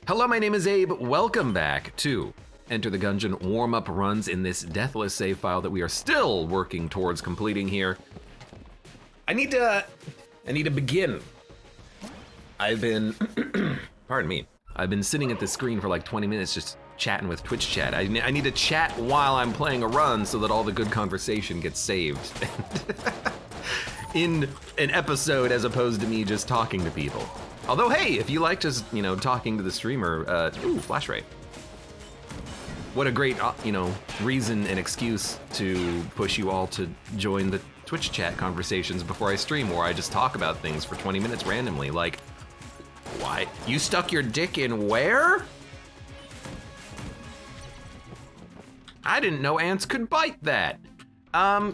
Hello, my name is Abe. Welcome back to Enter the Gungeon warm-up runs in this deathless save file that we are still working towards completing here. I need to begin. I've been, pardon me, I've been sitting at the screen for like 20 minutes just chatting with Twitch chat. I need to chat while I'm playing a run so that all the good conversation gets saved in an episode as opposed to me just talking to people. Although, hey, if you like just, talking to the streamer, ooh, flash rate. What a great, reason and excuse to push you all to join the Twitch chat conversations before I stream, where I just talk about things for 20 minutes randomly, like, why? You stuck your dick in where? I didn't know ants could bite that. I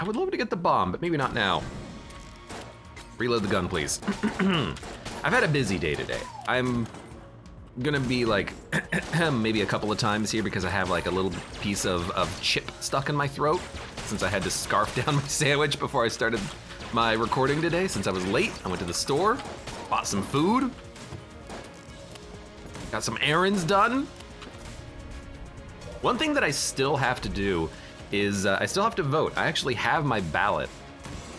would love to get the bomb, but maybe not now. Reload the gun, please. I've had a busy day today. I'm gonna be like, maybe a couple of times here because I have like a little piece of chip stuck in my throat since I had to scarf down my sandwich before I started my recording today. Since I was late, I went to the store, bought some food, got some errands done. One thing that I still have to do is I still have to vote. I actually have my ballot,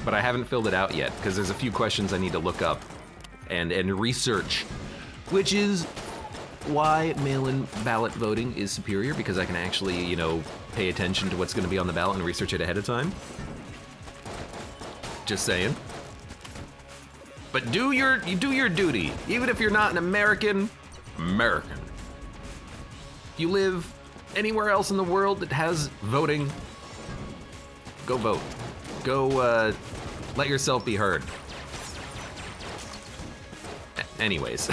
but I haven't filled it out yet because there's a few questions I need to look up and research, which is why mail-in ballot voting is superior, because I can actually, pay attention to what's gonna be on the ballot and research it ahead of time. Just saying. But do your duty, even if you're not an American. If you live anywhere else in the world that has voting, go vote. Go let yourself be heard. Anyways.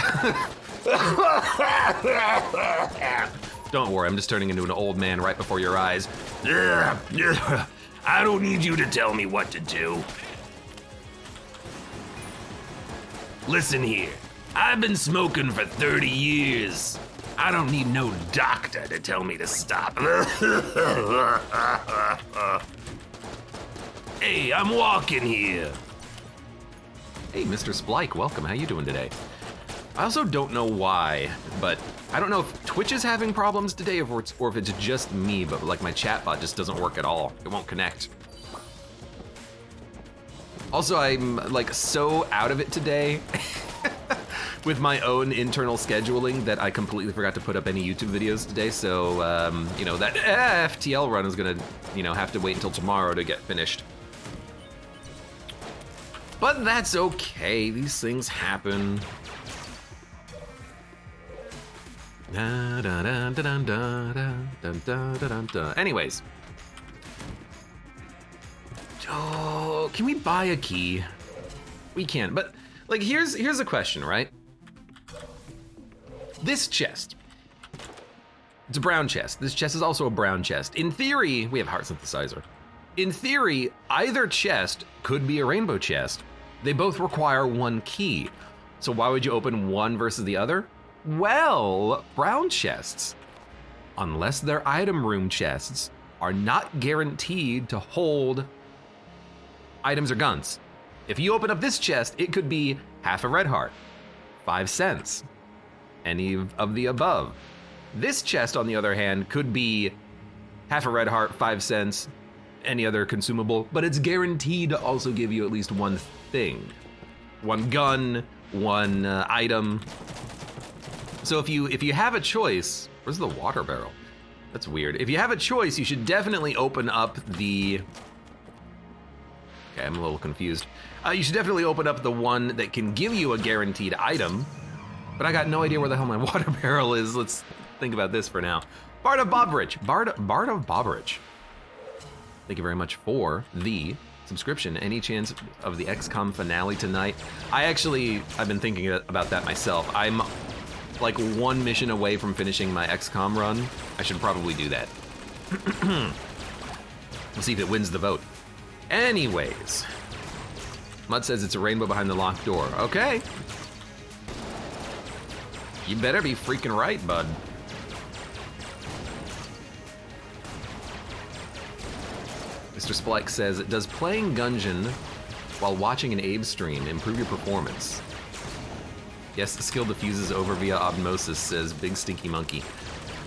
Don't worry, I'm just turning into an old man right before your eyes. I don't need you to tell me what to do. Listen here, I've been smoking for 30 years. I don't need no doctor to tell me to stop. Hey, I'm walking here. Hey, Mr. Splike, welcome. How you doing today? I also don't know why, but I don't know if Twitch is having problems today or if it's just me, but like my chatbot just doesn't work at all. It won't connect. Also, I'm like so out of it today with my own internal scheduling that I completely forgot to put up any YouTube videos today. So, that FTL run is gonna, have to wait until tomorrow to get finished. But that's okay, these things happen. Anyways. Oh, can we buy a key? We can, but like here's a question, right? This chest. It's a brown chest. This chest is also a brown chest. In theory, we have heart synthesizer. In theory, either chest could be a rainbow chest. They both require one key. So why would you open one versus the other? Well, brown chests, unless they're item room chests, are not guaranteed to hold items or guns. If you open up this chest, it could be half a red heart, 5 cents, any of the above. This chest, on the other hand, could be half a red heart, 5 cents, any other consumable, but it's guaranteed to also give you at least one thing. One gun, one item. So if you have a choice, where's the water barrel? That's weird. If you have a choice, you should definitely open up the, okay, I'm a little confused. You should definitely open up the one that can give you a guaranteed item, but I got no idea where the hell my water barrel is. Let's think about this for now. Bard of Bobridge. Bard of Bobridge. Thank you very much for the subscription. Any chance of the XCOM finale tonight? I've been thinking about that myself. I'm like one mission away from finishing my XCOM run. I should probably do that. We'll see if it wins the vote. Anyways, Mud says it's a rainbow behind the locked door. Okay. You better be freaking right, bud. Mr. Splike says, does playing Gungeon while watching an Abe stream improve your performance? Yes, the skill diffuses over via osmosis, says Big Stinky Monkey.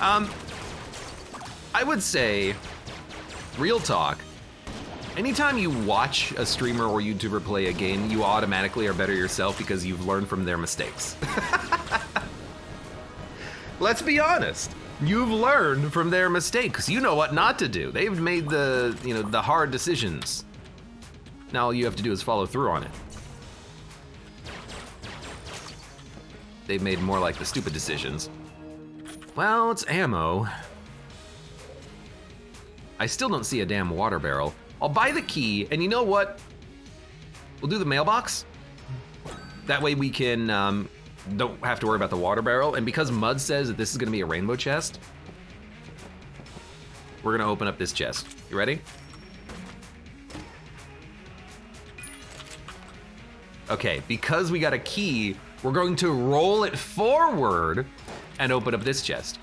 I would say, real talk, anytime you watch a streamer or YouTuber play a game, you automatically are better yourself because you've learned from their mistakes. Let's be honest. You've learned from their mistakes. You know what not to do. They've made the hard decisions. Now all you have to do is follow through on it. They've made more like the stupid decisions. Well, it's ammo. I still don't see a damn water barrel. I'll buy the key, and you know what? We'll do the mailbox. That way we can, don't have to worry about the water barrel. And because Mud says that this is gonna be a rainbow chest, we're gonna open up this chest. You ready? Okay, because we got a key, we're going to roll it forward and open up this chest.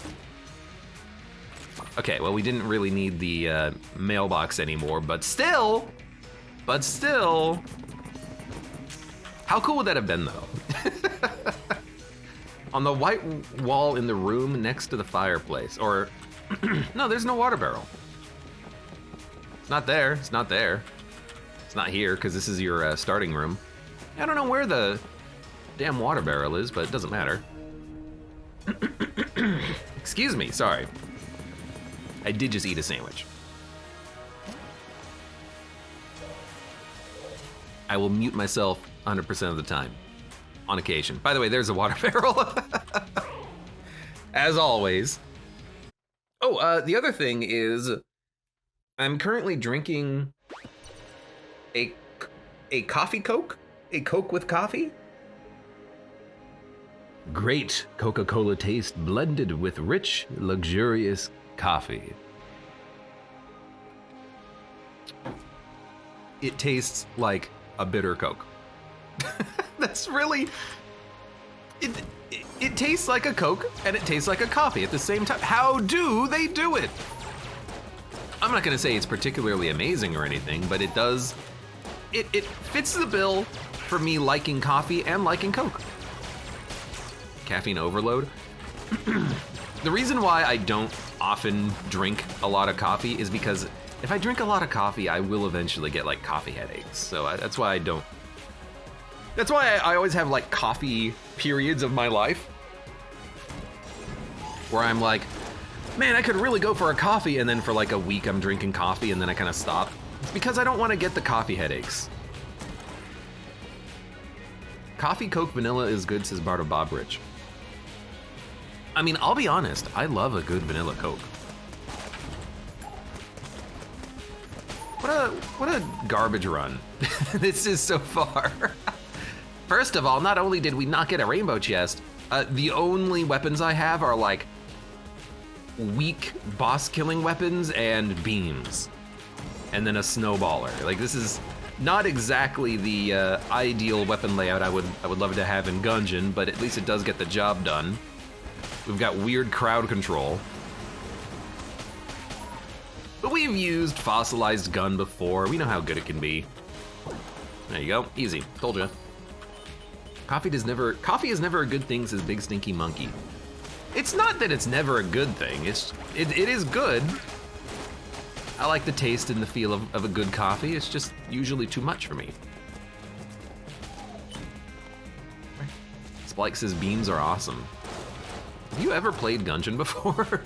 Okay, well, we didn't really need the mailbox anymore, but still, how cool would that have been, though? On the white wall in the room next to the fireplace, or, no, there's no water barrel. It's not there, it's not there. It's not here, because this is your starting room. I don't know where the damn water barrel is, but it doesn't matter. Excuse me, sorry. I did just eat a sandwich. I will mute myself 100% of the time, on occasion. By the way, there's a water barrel. As always. Oh, the other thing is, I'm currently drinking a coffee Coke? A Coke with coffee? Great Coca-Cola taste blended with rich, luxurious coffee. It tastes like a bitter Coke. That's really... It tastes like a Coke and it tastes like a coffee at the same time. How do they do it? I'm not gonna say it's particularly amazing or anything, but it does... It fits the bill for me liking coffee and liking Coke. Caffeine overload. The reason why I don't often drink a lot of coffee is because if I drink a lot of coffee, I will eventually get like coffee headaches. So that's why I don't. That's why I always have like coffee periods of my life where I'm like, man, I could really go for a coffee, and then for like a week I'm drinking coffee and then I kind of stop. It's because I don't want to get the coffee headaches. Coffee, Coke, vanilla is good, says Bardo Bobrich. I mean, I'll be honest, I love a good vanilla Coke. What a garbage run this is so far. First of all, not only did we not get a rainbow chest, the only weapons I have are like weak boss killing weapons and beams. And then a snowballer. Like, this is not exactly the ideal weapon layout I would love to have in Gungeon, but at least it does get the job done. We've got weird crowd control. But we've used fossilized gun before. We know how good it can be. There you go, easy, told you. Coffee is never a good thing, says Big Stinky Monkey. It's not that it's never a good thing, it is good. I like the taste and the feel of a good coffee. It's just usually too much for me. Spike says beams are awesome. Have you ever played Gungeon before?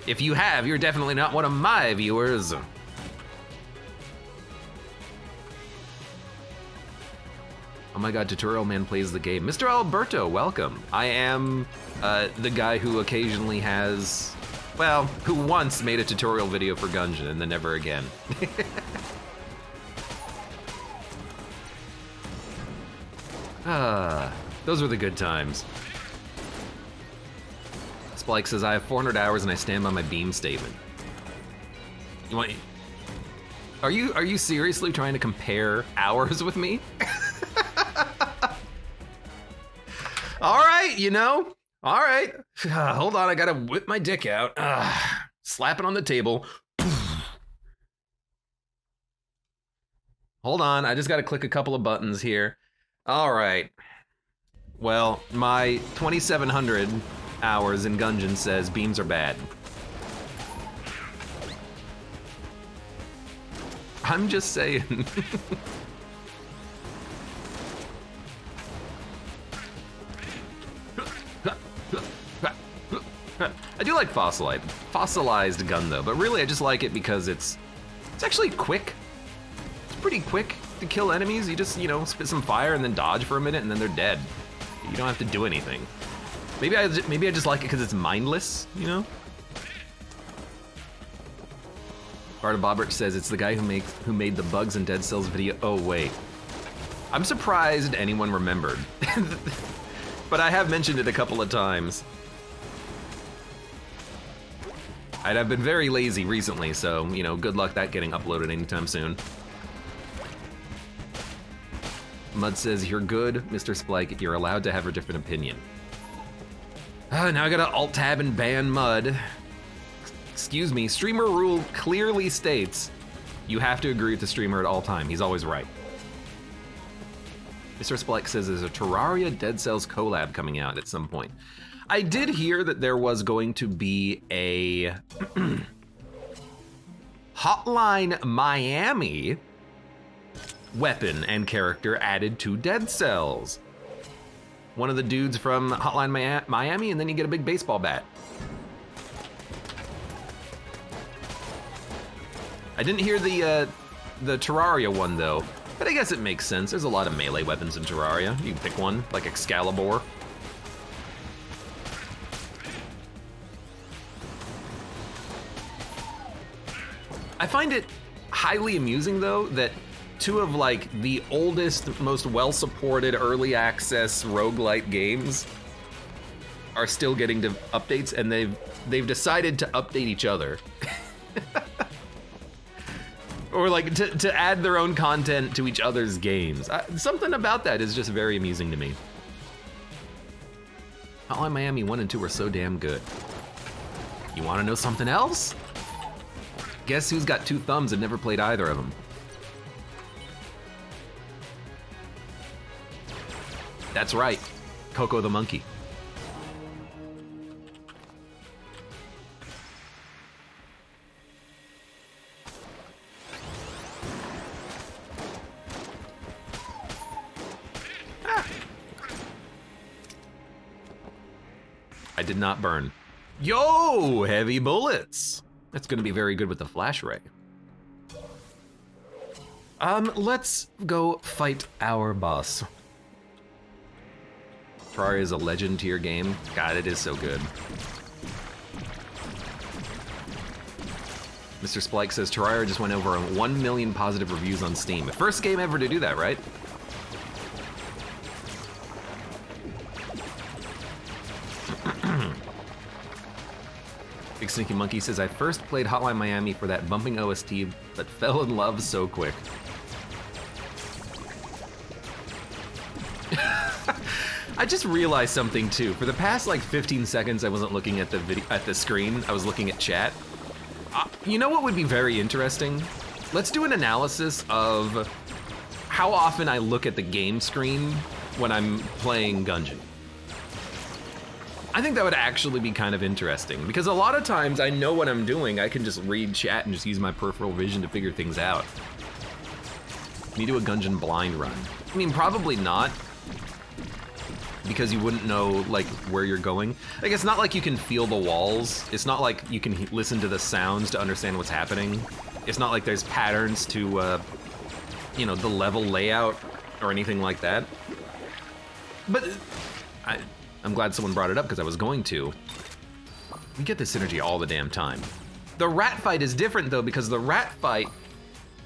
If you have, you're definitely not one of my viewers. Oh my god, Tutorial Man plays the game. Mr. Alberto, welcome. I am the guy who occasionally has, well, who once made a tutorial video for Gungeon and then never again. Those were the good times. Spike says, I have 400 hours and I stand by my beam statement. You want? Are you seriously trying to compare hours with me? All right, you know, all right. Hold on, I gotta whip my dick out. Slap it on the table. Hold on, I just gotta click a couple of buttons here. All right. Well, my 2,700 hours in Gungeon says beams are bad. I'm just saying. I do like fossilized gun though, but really I just like it because it's actually quick. It's pretty quick to kill enemies. You just, spit some fire and then dodge for a minute and then they're dead. You don't have to do anything. Maybe I just like it because it's mindless, Barda Bobrich says it's the guy who made the Bugs and Dead Cells video. Oh wait, I'm surprised anyone remembered, but I have mentioned it a couple of times. And I've been very lazy recently, so good luck that getting uploaded anytime soon. Mud says you're good, Mr. Splike. You're allowed to have a different opinion. Now I gotta alt tab and ban Mud. Excuse me, streamer rule clearly states you have to agree with the streamer at all time. He's always right. Mr. Splike says there's a Terraria Dead Cells collab coming out at some point. I did hear that there was going to be a Hotline Miami weapon and character added to Dead Cells. One of the dudes from Hotline Miami, and then you get a big baseball bat. I didn't hear the Terraria one though, but I guess it makes sense. There's a lot of melee weapons in Terraria. You can pick one, like Excalibur. I find it highly amusing though that two of the oldest, most well-supported early access roguelite games are still getting updates, and they've decided to update each other. Or to add their own content to each other's games. Something about that is just very amusing to me. Hotline Miami 1 and 2 are so damn good. You wanna know something else? Guess who's got two thumbs and never played either of them? That's right, Coco the Monkey. I did not burn. Yo, heavy bullets. That's gonna be very good with the flash ray. Let's go fight our boss. Terraria is a legend tier game. God, it is so good. Mr. Splike says Terraria just went over 1 million positive reviews on Steam. First game ever to do that, right? Big Sneaky Monkey says, I first played Hotline Miami for that bumping OST, but fell in love so quick. I just realized something too. For the past 15 seconds, I wasn't looking at the screen. I was looking at chat. You know what would be very interesting? Let's do an analysis of how often I look at the game screen when I'm playing Gungeon. I think that would actually be kind of interesting, because a lot of times I know what I'm doing. I can just read chat and just use my peripheral vision to figure things out. Can you do a Gungeon blind run? I mean, probably not, because you wouldn't know where you're going. It's not like you can feel the walls. It's not like you can listen to the sounds to understand what's happening. It's not like there's patterns to, the level layout or anything like that. But I'm glad someone brought it up because I was going to. We get this synergy all the damn time. The rat fight is different though, because the rat fight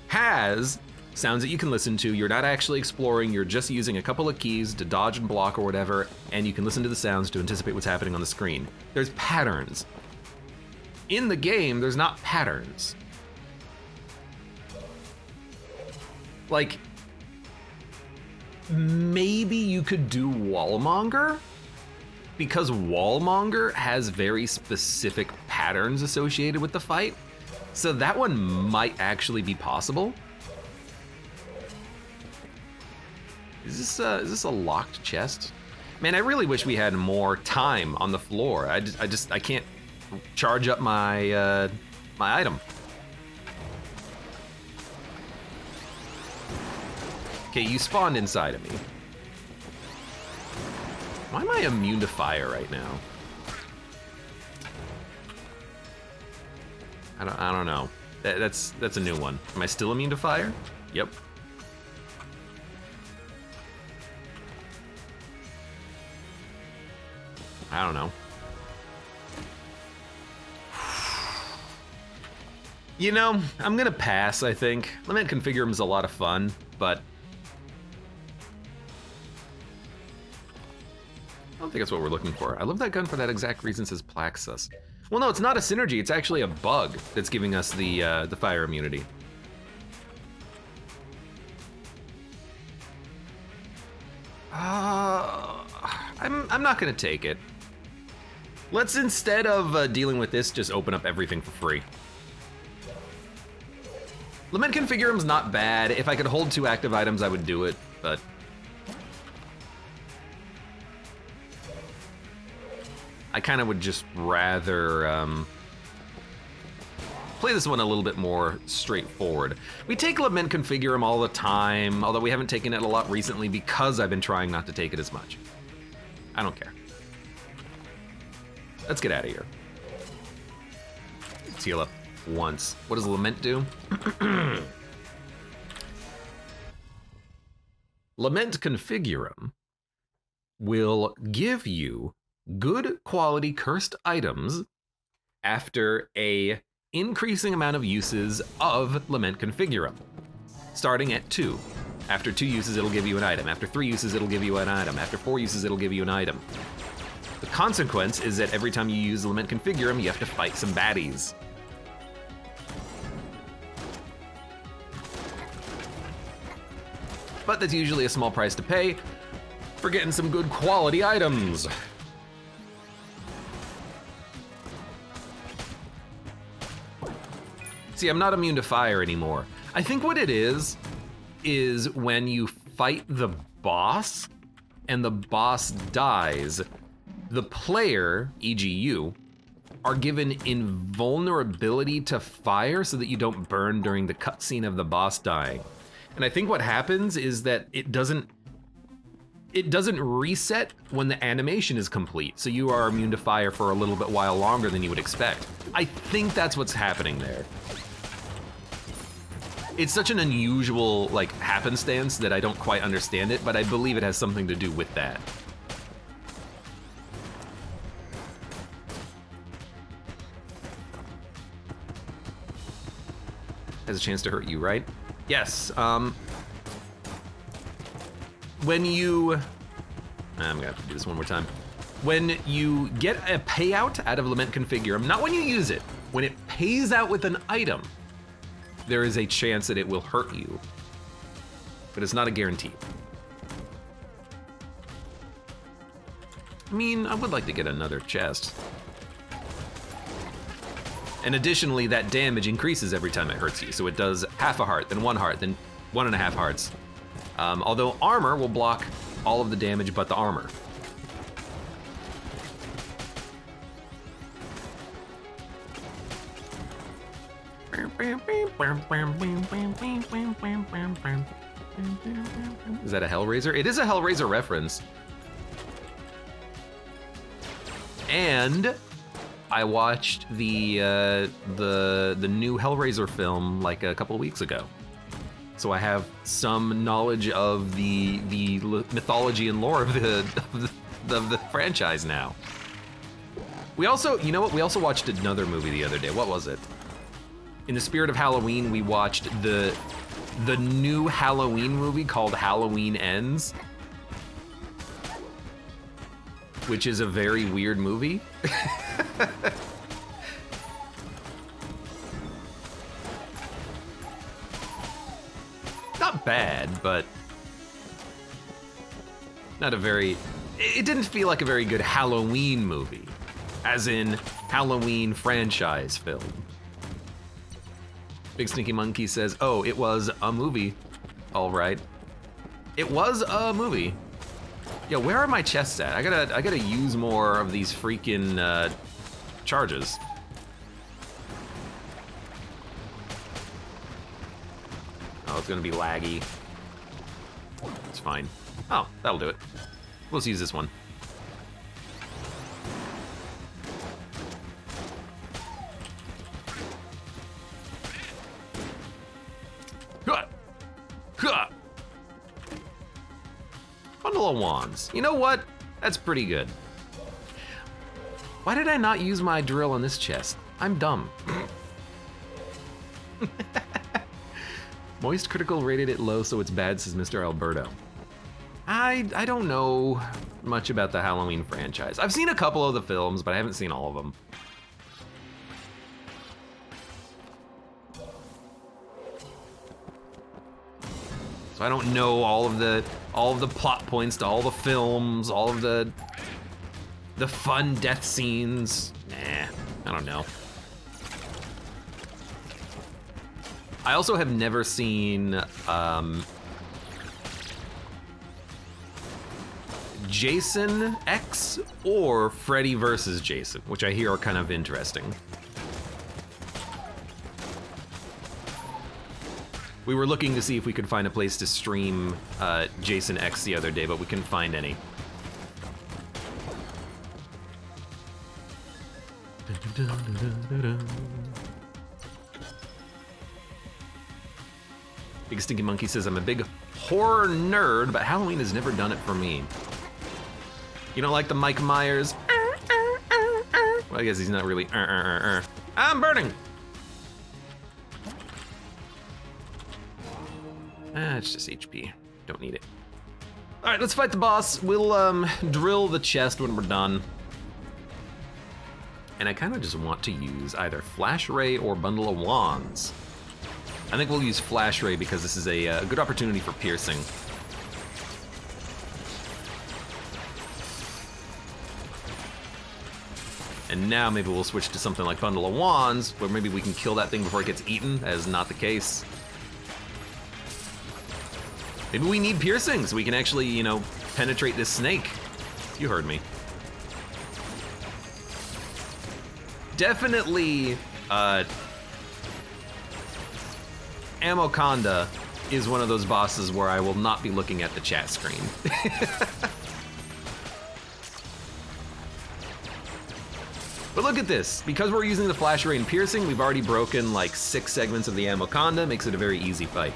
has sounds that you can listen to. You're not actually exploring, you're just using a couple of keys to dodge and block or whatever, and you can listen to the sounds to anticipate what's happening on the screen. There's patterns. In the game, there's not patterns. Maybe you could do Wallmonger, because Wallmonger has very specific patterns associated with the fight. So that one might actually be possible. Is this a locked chest? Man, I really wish we had more time on the floor. I can't charge up my my item. Okay, you spawned inside of me. Why am I immune to fire right now? I don't know. That's a new one. Am I still immune to fire? Yep. I don't know. You know, I'm gonna pass, I think. Lament Configurum is a lot of fun, but I don't think that's what we're looking for. I love that gun for that exact reason, says Plaxus. Well, no, it's not a synergy. It's actually a bug that's giving us the fire immunity. I'm not gonna take it. Let's, instead of dealing with this, just open up everything for free. Lament Configurum's not bad. If I could hold 2 active items, I would do it, but I kind of would just rather play this one a little bit more straightforward. We take Lament Configurum all the time, although we haven't taken it a lot recently because I've been trying not to take it as much. I don't care. Let's get out of here. Let's heal up once. What does Lament do? Lament Configurum will give you good quality cursed items after a increasing amount of uses of Lament Configurum, starting at 2. After 2 uses, it'll give you an item. After 3 uses, it'll give you an item. After 4 uses, it'll give you an item. The consequence is that every time you use Lament Configurum, you have to fight some baddies. But that's usually a small price to pay for getting some good quality items. See, I'm not immune to fire anymore. I think what it is when you fight the boss and the boss dies, the player, e.g. you, are given invulnerability to fire so that you don't burn during the cutscene of the boss dying. And I think what happens is that it doesn't reset when the animation is complete, so you are immune to fire for a little bit while longer than you would expect. I think that's what's happening there. It's such an unusual, like, happenstance that I don't quite understand it, but I believe it has something to do with that. Has a chance to hurt you, right? Yes, when you, I'm gonna have to do this one more time. When you get a payout out of Lament Configurum, not when you use it, when it pays out with an item, there is a chance that it will hurt you, but it's not a guarantee. I mean, I would like to get another chest. And additionally, that damage increases every time it hurts you, so it does half a heart, then 1 heart, then 1.5 hearts. Although armor will block all of the damage but the armor. Is that a Hellraiser? It is a Hellraiser reference. And I watched the new Hellraiser film like a couple weeks ago. So I have some knowledge of the mythology and lore of the franchise now. We also, you know what? We also watched another movie the other day. What was it? In the spirit of Halloween, we watched the new Halloween movie called Halloween Ends, which is a very weird movie. Not bad, but not a very, it didn't feel like a very good Halloween movie, as in Halloween franchise film. Big Stinky Monkey says, oh, it was a movie, all right. It was a movie. Yo, where are my chests at? I gotta use more of these freaking charges. Oh, it's gonna be laggy. It's fine. Oh, that'll do it. Let's use this one. Bundle of wands. You know what? That's pretty good. Why did I not use my drill on this chest? I'm dumb. Moist critical rated it low, so it's bad, says Mr. Alberto. I don't know much about the Halloween franchise. I've seen a couple of the films, but I haven't seen all of them. So I don't know all of the plot points to all the films, all of the fun death scenes. Nah, I don't know. I also have never seen Jason X or Freddy versus Jason, which I hear are kind of interesting. We were looking to see if we could find a place to stream Jason X the other day, but we couldn't find any. Big Stinky Monkey says, I'm a big horror nerd, but Halloween has never done it for me. You don't like the Mike Myers? Well, I guess he's not really. I'm burning! It's just HP. Don't need it. All right, let's fight the boss. We'll drill the chest when we're done. And I kind of just want to use either Flash Ray or Bundle of Wands. I think we'll use Flash Ray because this is a good opportunity for piercing. And now maybe we'll switch to something like Bundle of Wands, where maybe we can kill that thing before it gets eaten. That is not the case. Maybe we need piercing so we can actually, you know, penetrate this snake. You heard me. Definitely, Amoconda is one of those bosses where I will not be looking at the chat screen. But look at this. Because we're using the Flash Ray and piercing, we've already broken like 6 segments of the Amoconda. Makes it a very easy fight.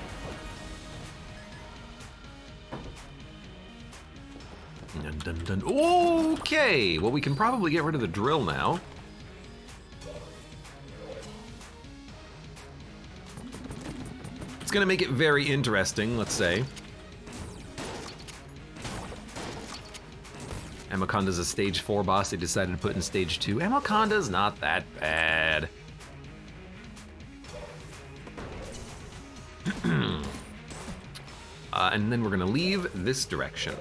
Dun, dun, dun. Okay, well we can probably get rid of the drill now. It's gonna make it very interesting, let's say. Amoconda's a stage 4 boss they decided to put in stage 2. Amoconda's not that bad. And then we're gonna leave this direction.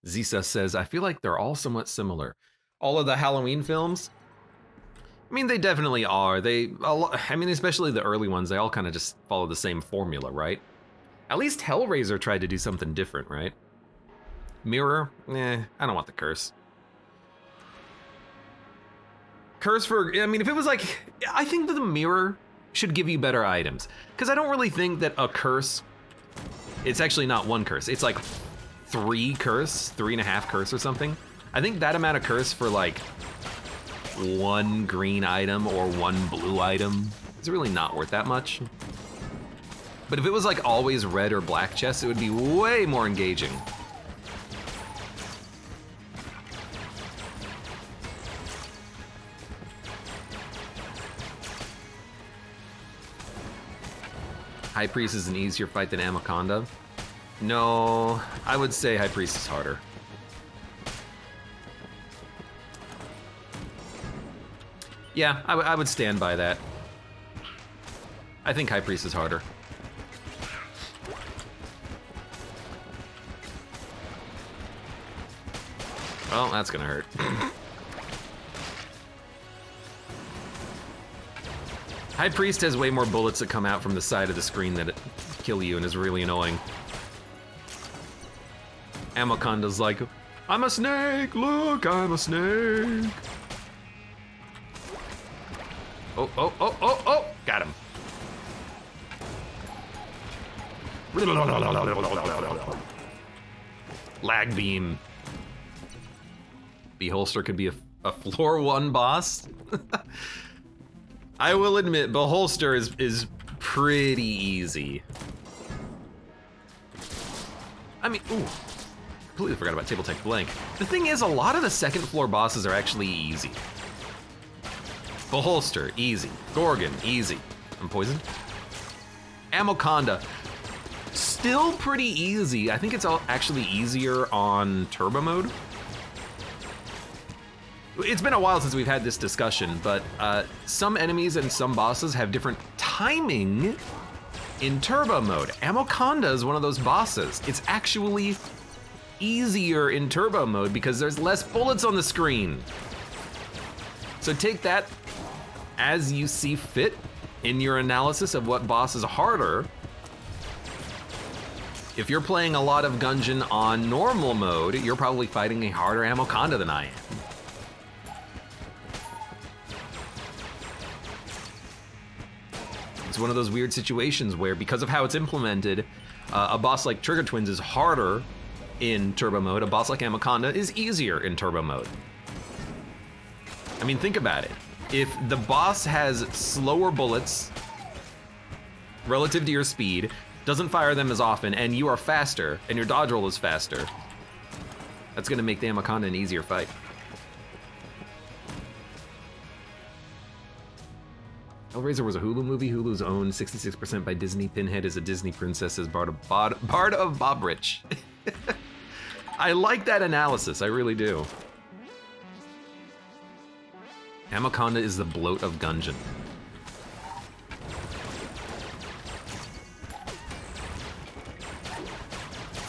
Zisa says, I feel like they're all somewhat similar. All of the Halloween films? I mean, they definitely are. I mean, especially the early ones, they all kind of just follow the same formula, right? At least Hellraiser tried to do something different, right? Mirror? I don't want the curse. Curse for, I mean, if it was like, I think that the mirror should give you better items. Because I don't really think that a curse, it's actually not 1 curse. It's like 3 curse, 3.5 curse or something. I think that amount of curse for like 1 green item or 1 blue item is really not worth that much. But if it was like always red or black chests, it would be way more engaging. High Priest is an easier fight than Amoconda. No, I would say High Priest is harder. Yeah, I would stand by that. I think High Priest is harder. Well, that's gonna hurt. High Priest has way more bullets that come out from the side of the screen that kill you and is really annoying. Amoconda's like, I'm a snake, look, I'm a snake. Oh, got him. Lag beam. Beholster could be a floor 1 boss. I will admit, Beholster is pretty easy. I mean, ooh, completely forgot about Table Tech Blank. The thing is, a lot of the second floor bosses are actually easy. Beholster, easy. Gorgon, easy. I'm poisoned. Amoconda, still pretty easy. I think it's actually easier on turbo mode. It's been a while since we've had this discussion, but some enemies and some bosses have different timing in turbo mode. Amoconda is one of those bosses. It's actually easier in turbo mode because there's less bullets on the screen. So take that as you see fit in your analysis of what boss is harder. If you're playing a lot of Gungeon on normal mode, you're probably fighting a harder Amoconda than I am. It's one of those weird situations where, because of how it's implemented, a boss like Trigger Twins is harder in turbo mode, a boss like Amoconda is easier in turbo mode. I mean, think about it. If the boss has slower bullets relative to your speed, doesn't fire them as often, and you are faster, and your dodge roll is faster, that's gonna make the Amoconda an easier fight. Hellraiser was a Hulu movie. Hulu's owned 66% by Disney. Pinhead is a Disney princess as Bard of Bobrich. I like that analysis, I really do. Amoconda is the bloat of Gungeon.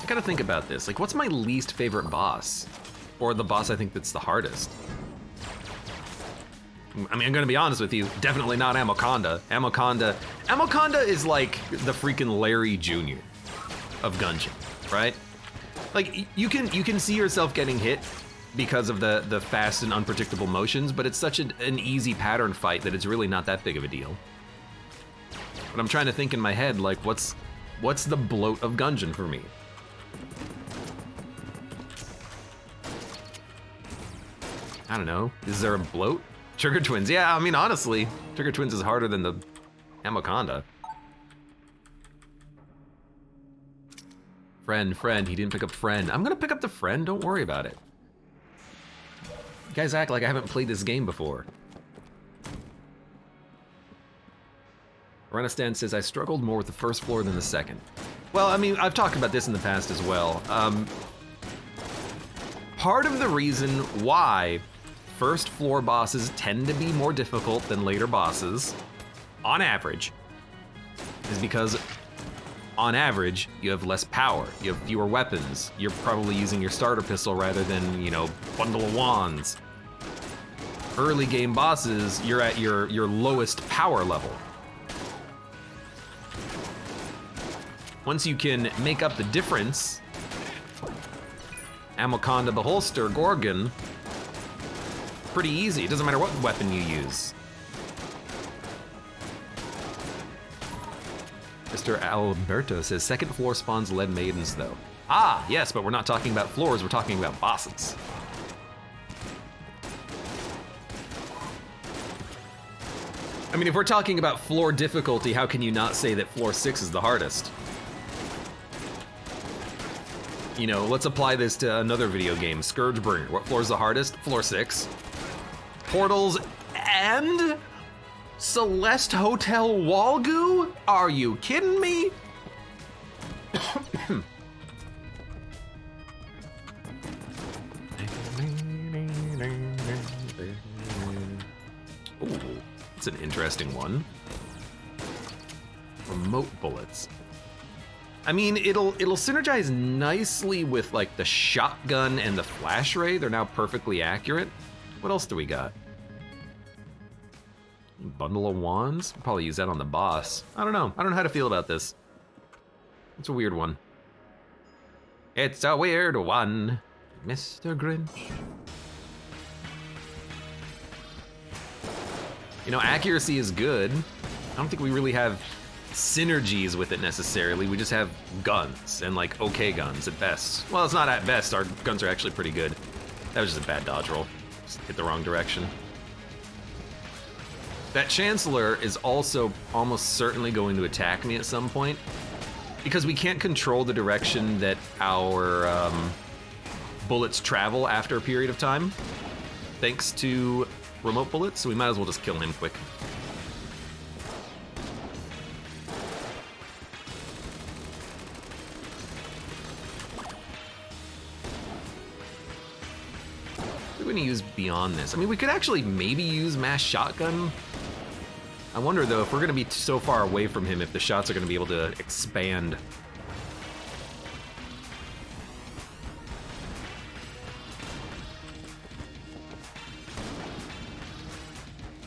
I gotta think about this. Like, what's my least favorite boss? Or the boss I think that's the hardest? I mean, I'm gonna be honest with you, definitely not Amoconda. Amoconda is like the freaking Larry Jr. of Gungeon, right? Like, you can see yourself getting hit because of the fast and unpredictable motions, but it's such an easy pattern fight that it's really not that big of a deal. But I'm trying to think in my head, like, what's the bloat of Gungeon for me? I don't know, is there a bloat? Trigger Twins, yeah, I mean, honestly, Trigger Twins is harder than the Amoconda. Friend, he didn't pick up friend. I'm gonna pick up the friend, don't worry about it. You guys act like I haven't played this game before. Renistan says, I struggled more with the first floor than the second. Well, I mean, I've talked about this in the past as well. Part of the reason why first floor bosses tend to be more difficult than later bosses, on average, is because on average, you have less power, you have fewer weapons, you're probably using your starter pistol rather than, you know, bundle of wands. Early game bosses, you're at your lowest power level. Once you can make up the difference, Amoconda, Beholster, Gorgon, pretty easy. It doesn't matter what weapon you use. Mr. Alberto says, second floor spawns lead maidens though. Ah, yes, but we're not talking about floors, we're talking about bosses. I mean, if we're talking about floor difficulty, how can you not say that floor 6 is the hardest? You know, let's apply this to another video game, Scourgebringer. What floor is the hardest? Floor 6. Portals and Celeste Hotel Walgoo? Are you kidding me? Ooh, it's an interesting one. Remote bullets. I mean, it'll synergize nicely with like the shotgun and the flash ray. They're now perfectly accurate. What else do we got? Bundle of wands? Probably use that on the boss. I don't know. I don't know how to feel about this. It's a weird one. It's a weird one, Mr. Grinch. You know, accuracy is good. I don't think we really have synergies with it necessarily. We just have guns, and like okay guns at best. Well, it's not at best. Our guns are actually pretty good. That was just a bad dodge roll. Just hit the wrong direction. That Chancellor is also almost certainly going to attack me at some point, because we can't control the direction that our bullets travel after a period of time, thanks to remote bullets, so we might as well just kill him quick. We're going to use beyond this. I mean, we could actually maybe use mass shotgun. I wonder though, if we're gonna be so far away from him, if the shots are gonna be able to expand.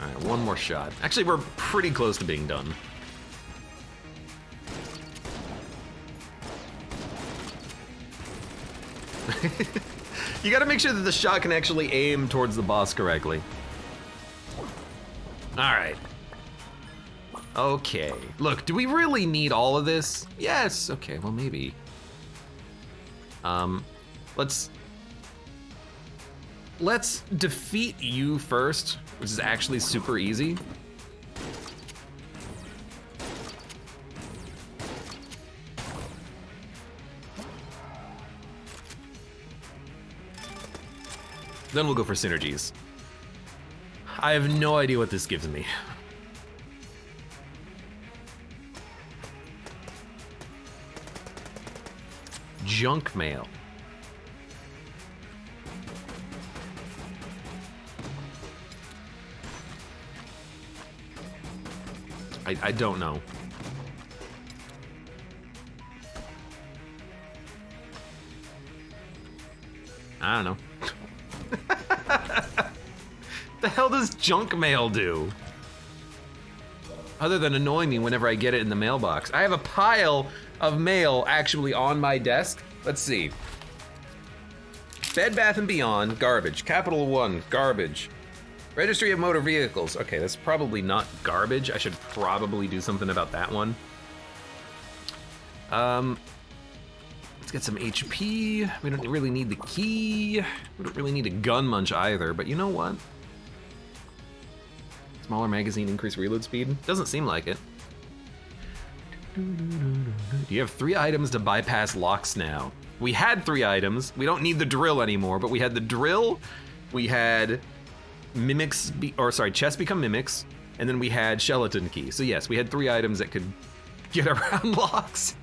All right, one more shot. Actually, we're pretty close to being done. You gotta make sure that the shot can actually aim towards the boss correctly. All right. Okay, look, do we really need all of this? Yes, okay, well maybe. Let's defeat you first, which is actually super easy. Then we'll go for synergies. I have no idea what this gives me. Junk mail. I don't know. I don't know. The hell does junk mail do? Other than annoying me whenever I get it in the mailbox. I have a pile of mail actually on my desk. Let's see. Bed Bath & Beyond, garbage. Capital One, garbage. Registry of Motor Vehicles. Okay, that's probably not garbage. I should probably do something about that one. Let's get some HP. We don't really need the key. We don't really need a gun munch either, but you know what? Smaller magazine, increased reload speed? Doesn't seem like it. You have 3 items to bypass locks now. We had 3 items. We don't need the drill anymore, but we had the drill, we had chests become mimics, and then we had skeleton key. So yes, we had 3 items that could get around locks.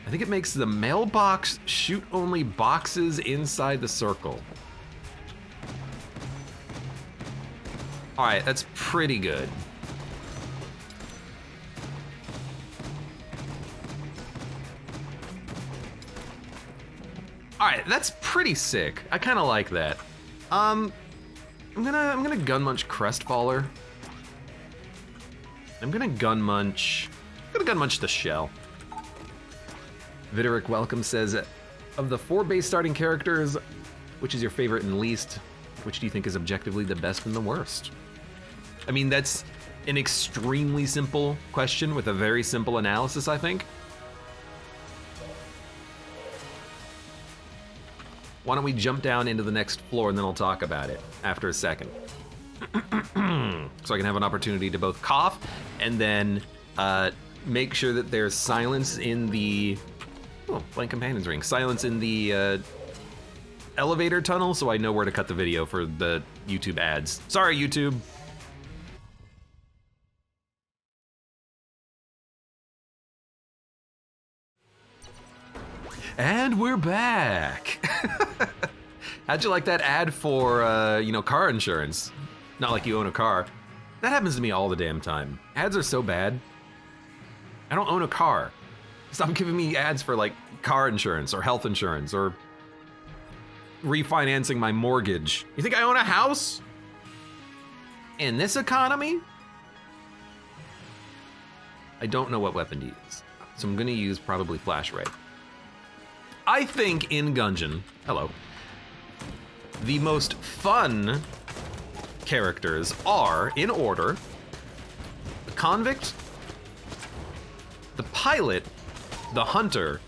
I think it makes the mailbox shoot only boxes inside the circle. All right, that's pretty good. All right, that's pretty sick. I kind of like that. I'm gonna gun munch Crestfaller. I'm gonna gun munch the shell. Videric Welcome says, of the 4 base starting characters, which is your favorite and least? Which do you think is objectively the best and the worst? I mean, that's an extremely simple question with a very simple analysis, I think. Why don't we jump down into the next floor and then I'll talk about it after a second. So I can have an opportunity to both cough and then make sure that there's silence in the, oh, blank companion's ring. Silence in the elevator tunnel so I know where to cut the video for the YouTube ads. Sorry, YouTube. And we're back. How'd you like that ad for, car insurance? Not like you own a car. That happens to me all the damn time. Ads are so bad. I don't own a car. Stop giving me ads for like car insurance or health insurance or refinancing my mortgage. You think I own a house? In this economy, I don't know what weapon to use. So I'm gonna use probably Flash Ray. I think in Gungeon, hello, the most fun characters are, in order, the Convict, the Pilot, the Hunter,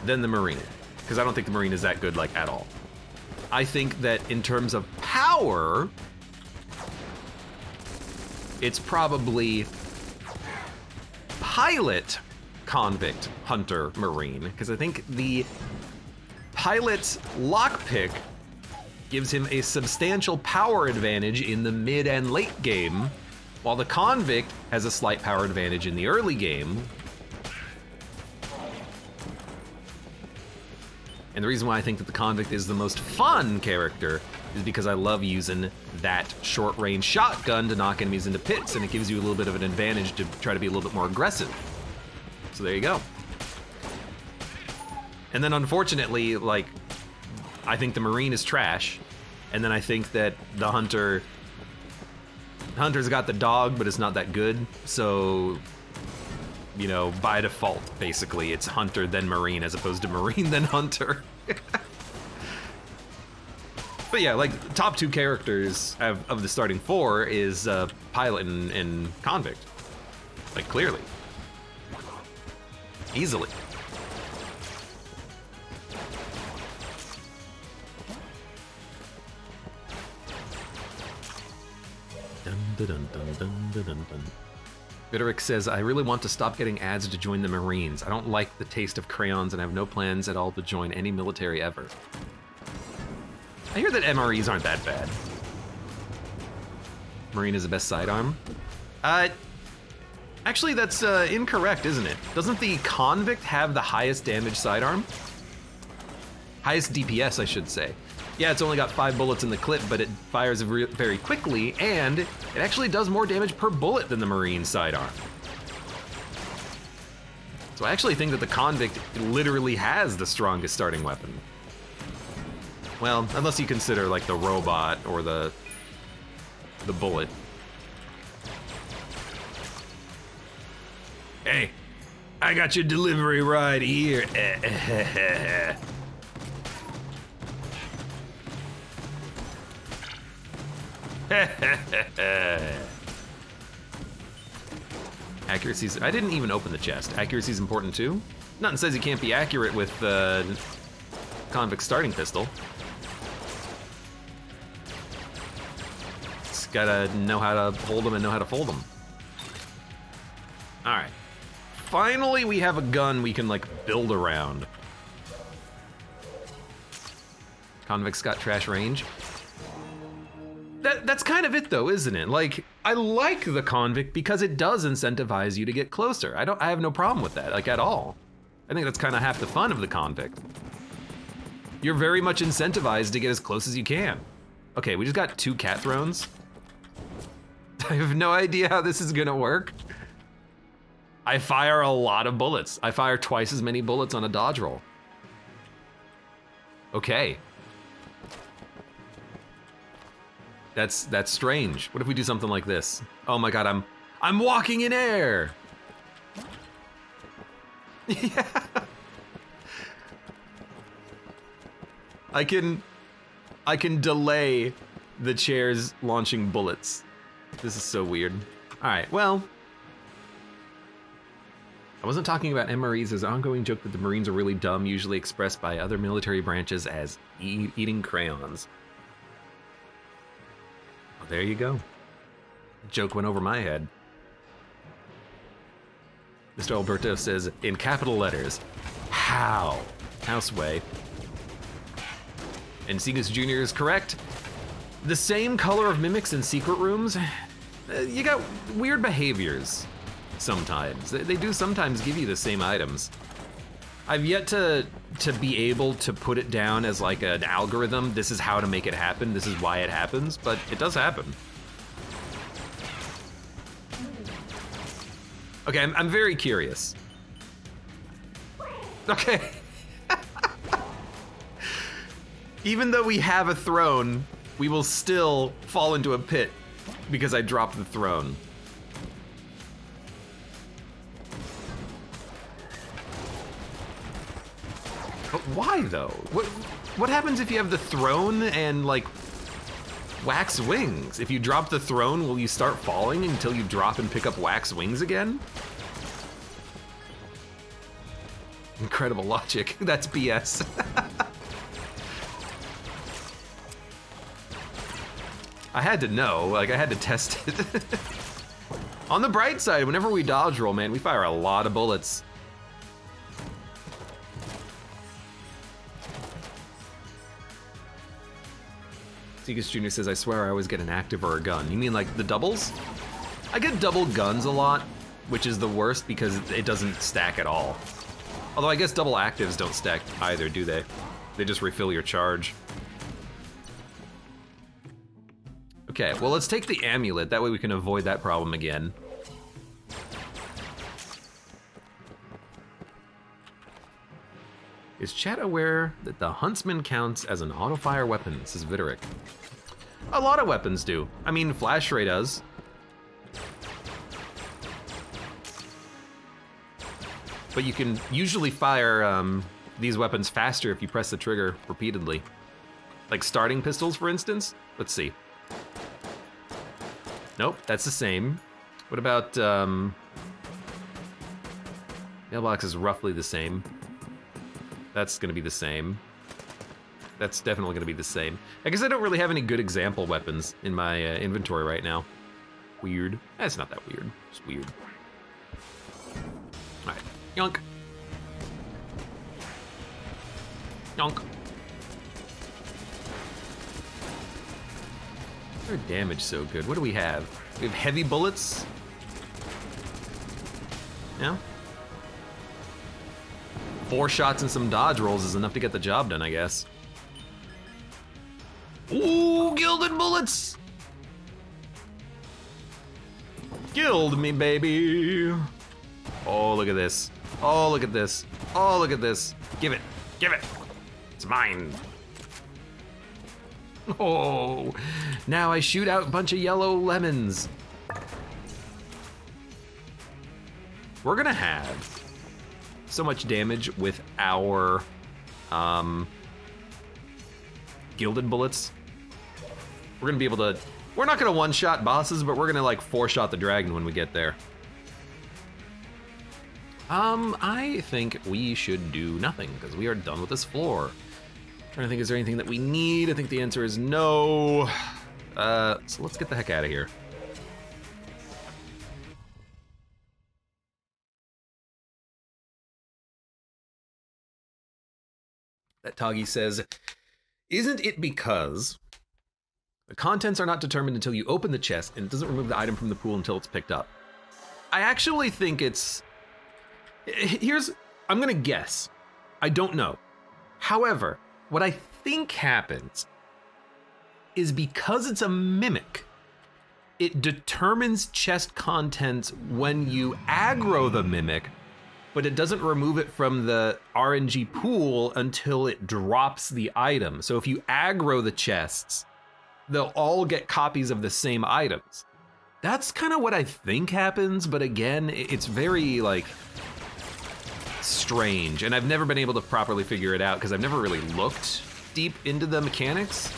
then the Marine. Because I don't think the Marine is that good, like, at all. I think that in terms of power, it's probably Pilot, Convict, Hunter, Marine, because I think the Pilot's lockpick gives him a substantial power advantage in the mid and late game, while the Convict has a slight power advantage in the early game. And the reason why I think that the Convict is the most fun character is because I love using that short-range shotgun to knock enemies into pits, and it gives you a little bit of an advantage to try to be a little bit more aggressive. So there you go. And then unfortunately, like, I think the Marine is trash, and then I think that the Hunter's got the dog, but it's not that good, so, you know, by default, basically, it's Hunter then Marine as opposed to Marine then Hunter. But yeah, like, top two characters of the starting four is Pilot and Convict. Like, clearly. Easily. Dun, dun, dun, dun, dun, dun, dun. Bitterick says, I really want to stop getting ads to join the Marines. I don't like the taste of crayons and have no plans at all to join any military ever. I hear that MREs aren't that bad. Marine is the best sidearm. Actually, that's incorrect, isn't it? Doesn't the Convict have the highest damage sidearm? Highest DPS, I should say. Yeah, it's only got 5 bullets in the clip, but it fires very quickly, and it actually does more damage per bullet than the Marine sidearm. So I actually think that the Convict literally has the strongest starting weapon. Well, unless you consider like the robot or the bullet. Hey, I got your delivery right here. Accuracy's, I didn't even open the chest. Accuracy's important too? Nothing says you can't be accurate with the Convict starting pistol. Just gotta know how to hold them and know how to fold them. All right. Finally, we have a gun we can like build around. Convict's got trash range. That's kind of it though, isn't it? Like, I like the Convict because it does incentivize you to get closer. I have no problem with that, like at all. I think that's kind of half the fun of the Convict. You're very much incentivized to get as close as you can. Okay, we just got 2 cat thrones. I have no idea how this is gonna work. I fire a lot of bullets. I fire twice as many bullets on a dodge roll. Okay. That's strange. What if we do something like this? Oh my god, I'm walking in air. Yeah. I can delay the chairs launching bullets. This is so weird. All right, well, I wasn't talking about MREs as an ongoing joke that the Marines are really dumb, usually expressed by other military branches as eating crayons. Well, there you go. Joke went over my head. Mr. Alberto says, in capital letters, how? Houseway. And Segus Jr. is correct. The same color of mimics in secret rooms, you got weird behaviors sometimes. They do sometimes give you the same items. I've yet to be able to put it down as like an algorithm. This is how to make it happen. This is why it happens, but it does happen. Okay, I'm very curious. Okay. Even though we have a throne, we will still fall into a pit because I dropped the throne. But why though? What happens if you have the throne and like wax wings? If you drop the throne, will you start falling until you drop and pick up wax wings again? Incredible logic. That's BS. I had to know, like I had to test it. On the bright side, whenever we dodge roll, man, we fire a lot of bullets. Segus Jr. says, I swear I always get an active or a gun. You mean like the doubles? I get double guns a lot, which is the worst because it doesn't stack at all. Although I guess double actives don't stack either, do they? They just refill your charge. Okay, well let's take the amulet, that way we can avoid that problem again. Is chat aware that the Huntsman counts as an auto-fire weapon, says Viteric. A lot of weapons do. I mean, Flash Ray does. But you can usually fire these weapons faster if you press the trigger repeatedly. Like starting pistols, for instance. Let's see. Nope, that's the same. What about, mailbox is roughly the same. That's gonna be the same. That's definitely gonna be the same. I guess I don't really have any good example weapons in my inventory right now. Weird. That's not that weird, it's weird. All right, yonk. Yonk. Our damage so good. What do we have? We have heavy bullets. Yeah. 4 shots and some dodge rolls is enough to get the job done, I guess. Ooh, gilded bullets! Gild me, baby. Oh, look at this. Oh, look at this. Oh, look at this. Give it. Give it. It's mine. Oh, now I shoot out a bunch of yellow lemons. We're gonna have so much damage with our gilded bullets. We're gonna be able to, we're not gonna one-shot bosses, but we're gonna like 4-shot the dragon when we get there. I think we should do nothing because we are done with this floor. Trying to think, is there anything that we need? I think the answer is no. So let's get the heck out of here. That Toggy says, isn't it because the contents are not determined until you open the chest and it doesn't remove the item from the pool until it's picked up? I actually think it's, I'm gonna guess. I don't know. However, what I think happens is because it's a mimic, it determines chest contents when you aggro the mimic, but it doesn't remove it from the RNG pool until it drops the item. So if you aggro the chests, they'll all get copies of the same items. That's kind of what I think happens, but again, it's very like strange, and I've never been able to properly figure it out because I've never really looked deep into the mechanics.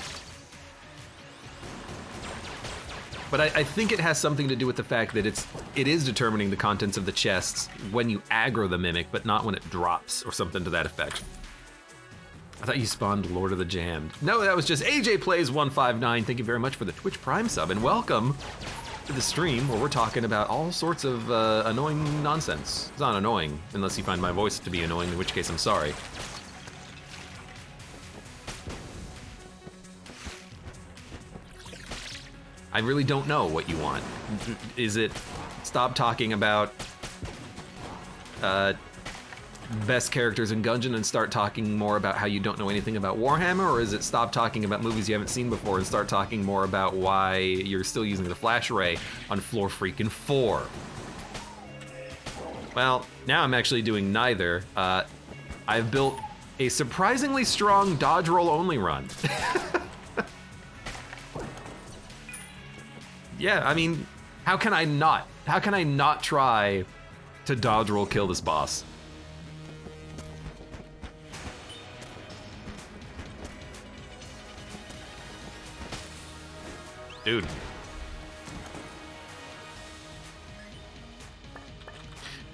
But I think it has something to do with the fact that it is determining the contents of the chests when you aggro the mimic, but not when it drops or something to that effect. I thought you spawned Lord of the Jammed. No, that was just AJ Plays 159. Thank you very much for the Twitch Prime sub, and welcome to the stream where we're talking about all sorts of annoying nonsense. It's not annoying unless you find my voice to be annoying, in which case I'm sorry. I really don't know what you want. Is it stop talking about best characters in Gungeon and start talking more about how you don't know anything about Warhammer, or is it stop talking about movies you haven't seen before and start talking more about why you're still using the flash array on Floor Freakin' 4? Well, now I'm actually doing neither. I've built a surprisingly strong dodge roll only run. Yeah, I mean, how can I not? How can I not try to dodge roll kill this boss? Dude.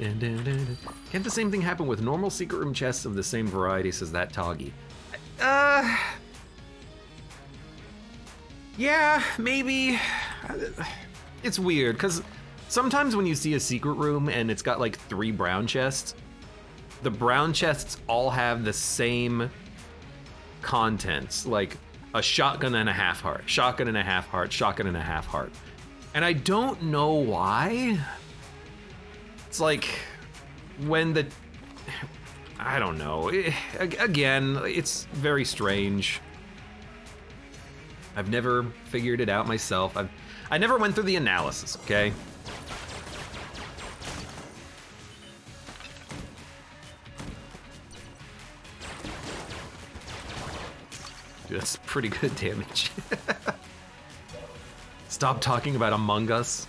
Can't the same thing happen with normal secret room chests of the same variety, says that Toggy? Yeah, maybe. It's weird, because sometimes when you see a secret room and it's got like 3 brown chests, the brown chests all have the same contents, like a shotgun and a half heart, shotgun and a half heart, shotgun and a half heart. And I don't know why. It's like when I don't know. Again, it's very strange. I've never figured it out myself. I never went through the analysis, okay? Dude, that's pretty good damage. Stop talking about Among Us.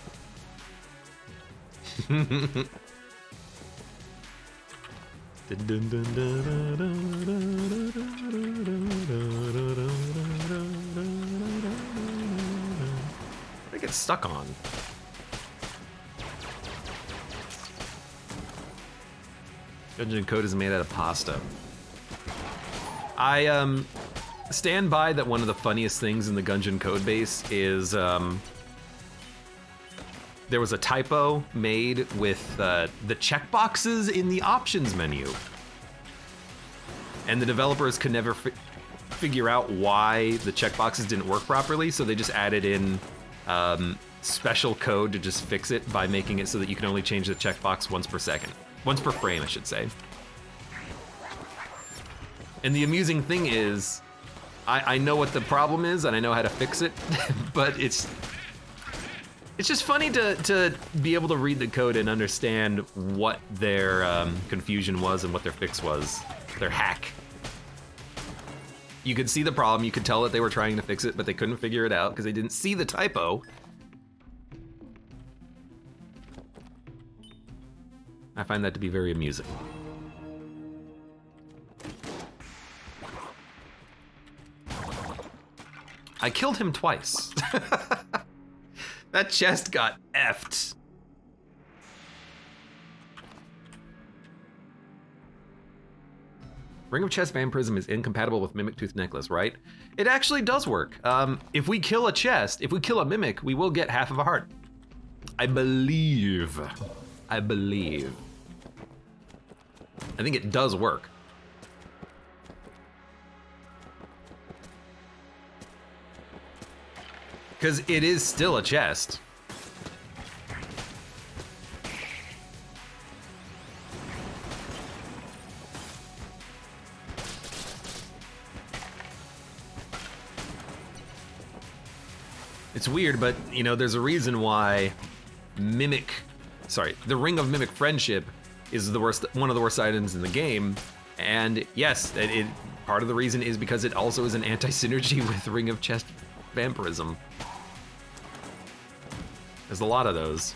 I get stuck on. Gungeon code is made out of pasta. I stand by that one of the funniest things in the Gungeon code base is there was a typo made with the checkboxes in the options menu. And the developers could never figure out why the checkboxes didn't work properly, so they just added in special code to just fix it by making it so that you can only change the checkbox once per second. Once per frame, I should say. And the amusing thing is, I know what the problem is and I know how to fix it, but it's just funny to be able to read the code and understand what their confusion was and what their fix was, their hack. You could see the problem, you could tell that they were trying to fix it, but they couldn't figure it out because they didn't see the typo. I find that to be very amusing. I killed him twice. That chest got effed. Ring of Chest Vampirism is incompatible with Mimic Tooth Necklace, right? It actually does work. If we kill a chest, if we kill a Mimic, we will get half of a heart. I believe. I think it does work. Because it is still a chest. It's weird, but you know, there's a reason why the Ring of Mimic Friendship is one of the worst items in the game. And yes, part of the reason is because it also is an anti-synergy with Ring of Chest Vampirism. There's a lot of those.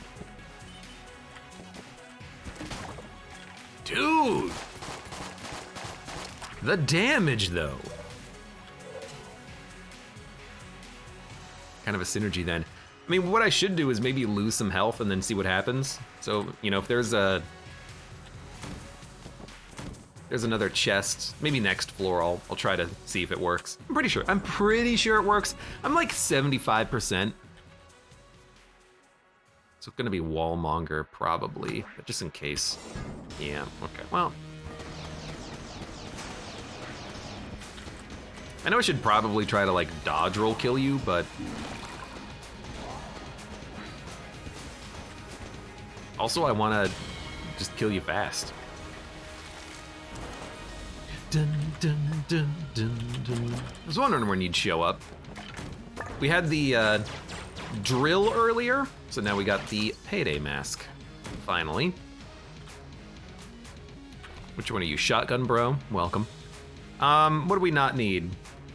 Dude! The damage, though. Kind of a synergy then. I mean, what I should do is maybe lose some health and then see what happens. So, you know, if there's another chest, maybe next floor, I'll try to see if it works. I'm pretty sure it works. I'm like 75%. So it's gonna be Wallmonger probably, but just in case. Yeah, okay, well. I know I should probably try to like dodge roll kill you, but also I wanna just kill you fast. Dun, dun, dun, dun, dun. I was wondering when you'd show up. We had the drill earlier, so now we got the payday mask, finally. Which one are you? Shotgun bro, welcome. What do we not need?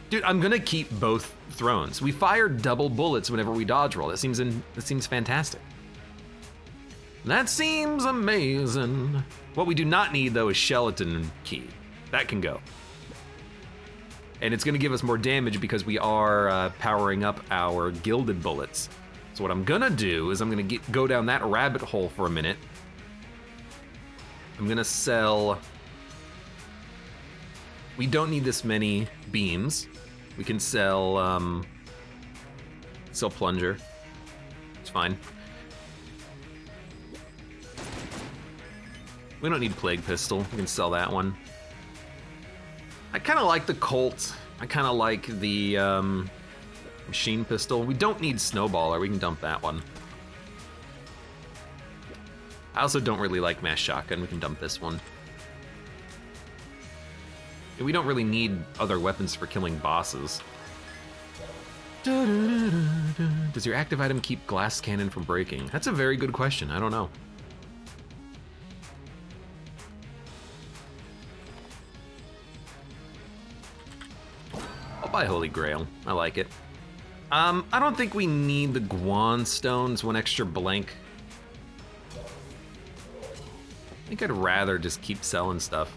Dude, I'm gonna keep both thrones. We fire double bullets whenever we dodge roll. That seems fantastic. That seems amazing. What we do not need though is skeleton key. That can go. And it's gonna give us more damage because we are powering up our gilded bullets. So what I'm gonna do is I'm gonna go down that rabbit hole for a minute. I'm gonna sell, we don't need this many beams. We can sell plunger, it's fine. We don't need plague pistol, we can sell that one. I kinda like the Colt. I kinda like the machine pistol. We don't need snowballer, we can dump that one. I also don't really like mass shotgun, we can dump this one. We don't really need other weapons for killing bosses. Does your active item keep glass cannon from breaking? That's a very good question, I don't know. I'll buy Holy Grail, I like it. I don't think we need the Guan stones, one extra blank. I think I'd rather just keep selling stuff.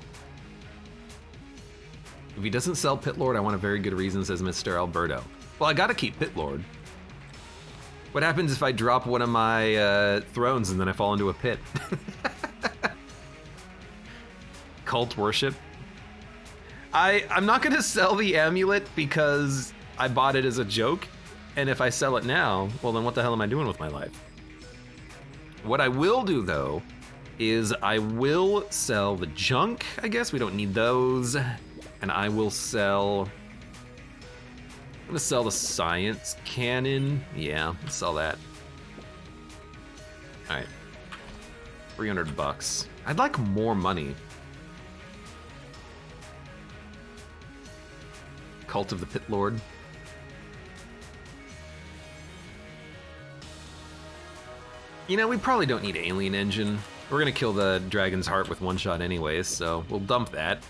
If he doesn't sell Pit Lord, I want a very good reason, says Mr. Alberto. Well, I gotta keep Pit Lord. What happens if I drop one of my thrones and then I fall into a pit? Cult worship. I'm not gonna sell the amulet because I bought it as a joke, and if I sell it now, well then what the hell am I doing with my life? What I will do though, is I will sell the junk, I guess, we don't need those, and I will sell, I'm gonna sell the science cannon, yeah, let's sell that. All right, 300 bucks. I'd like more money. Cult of the Pit Lord. You know, we probably don't need Alien Engine. We're gonna kill the Dragon's Heart with one shot anyways, so we'll dump that.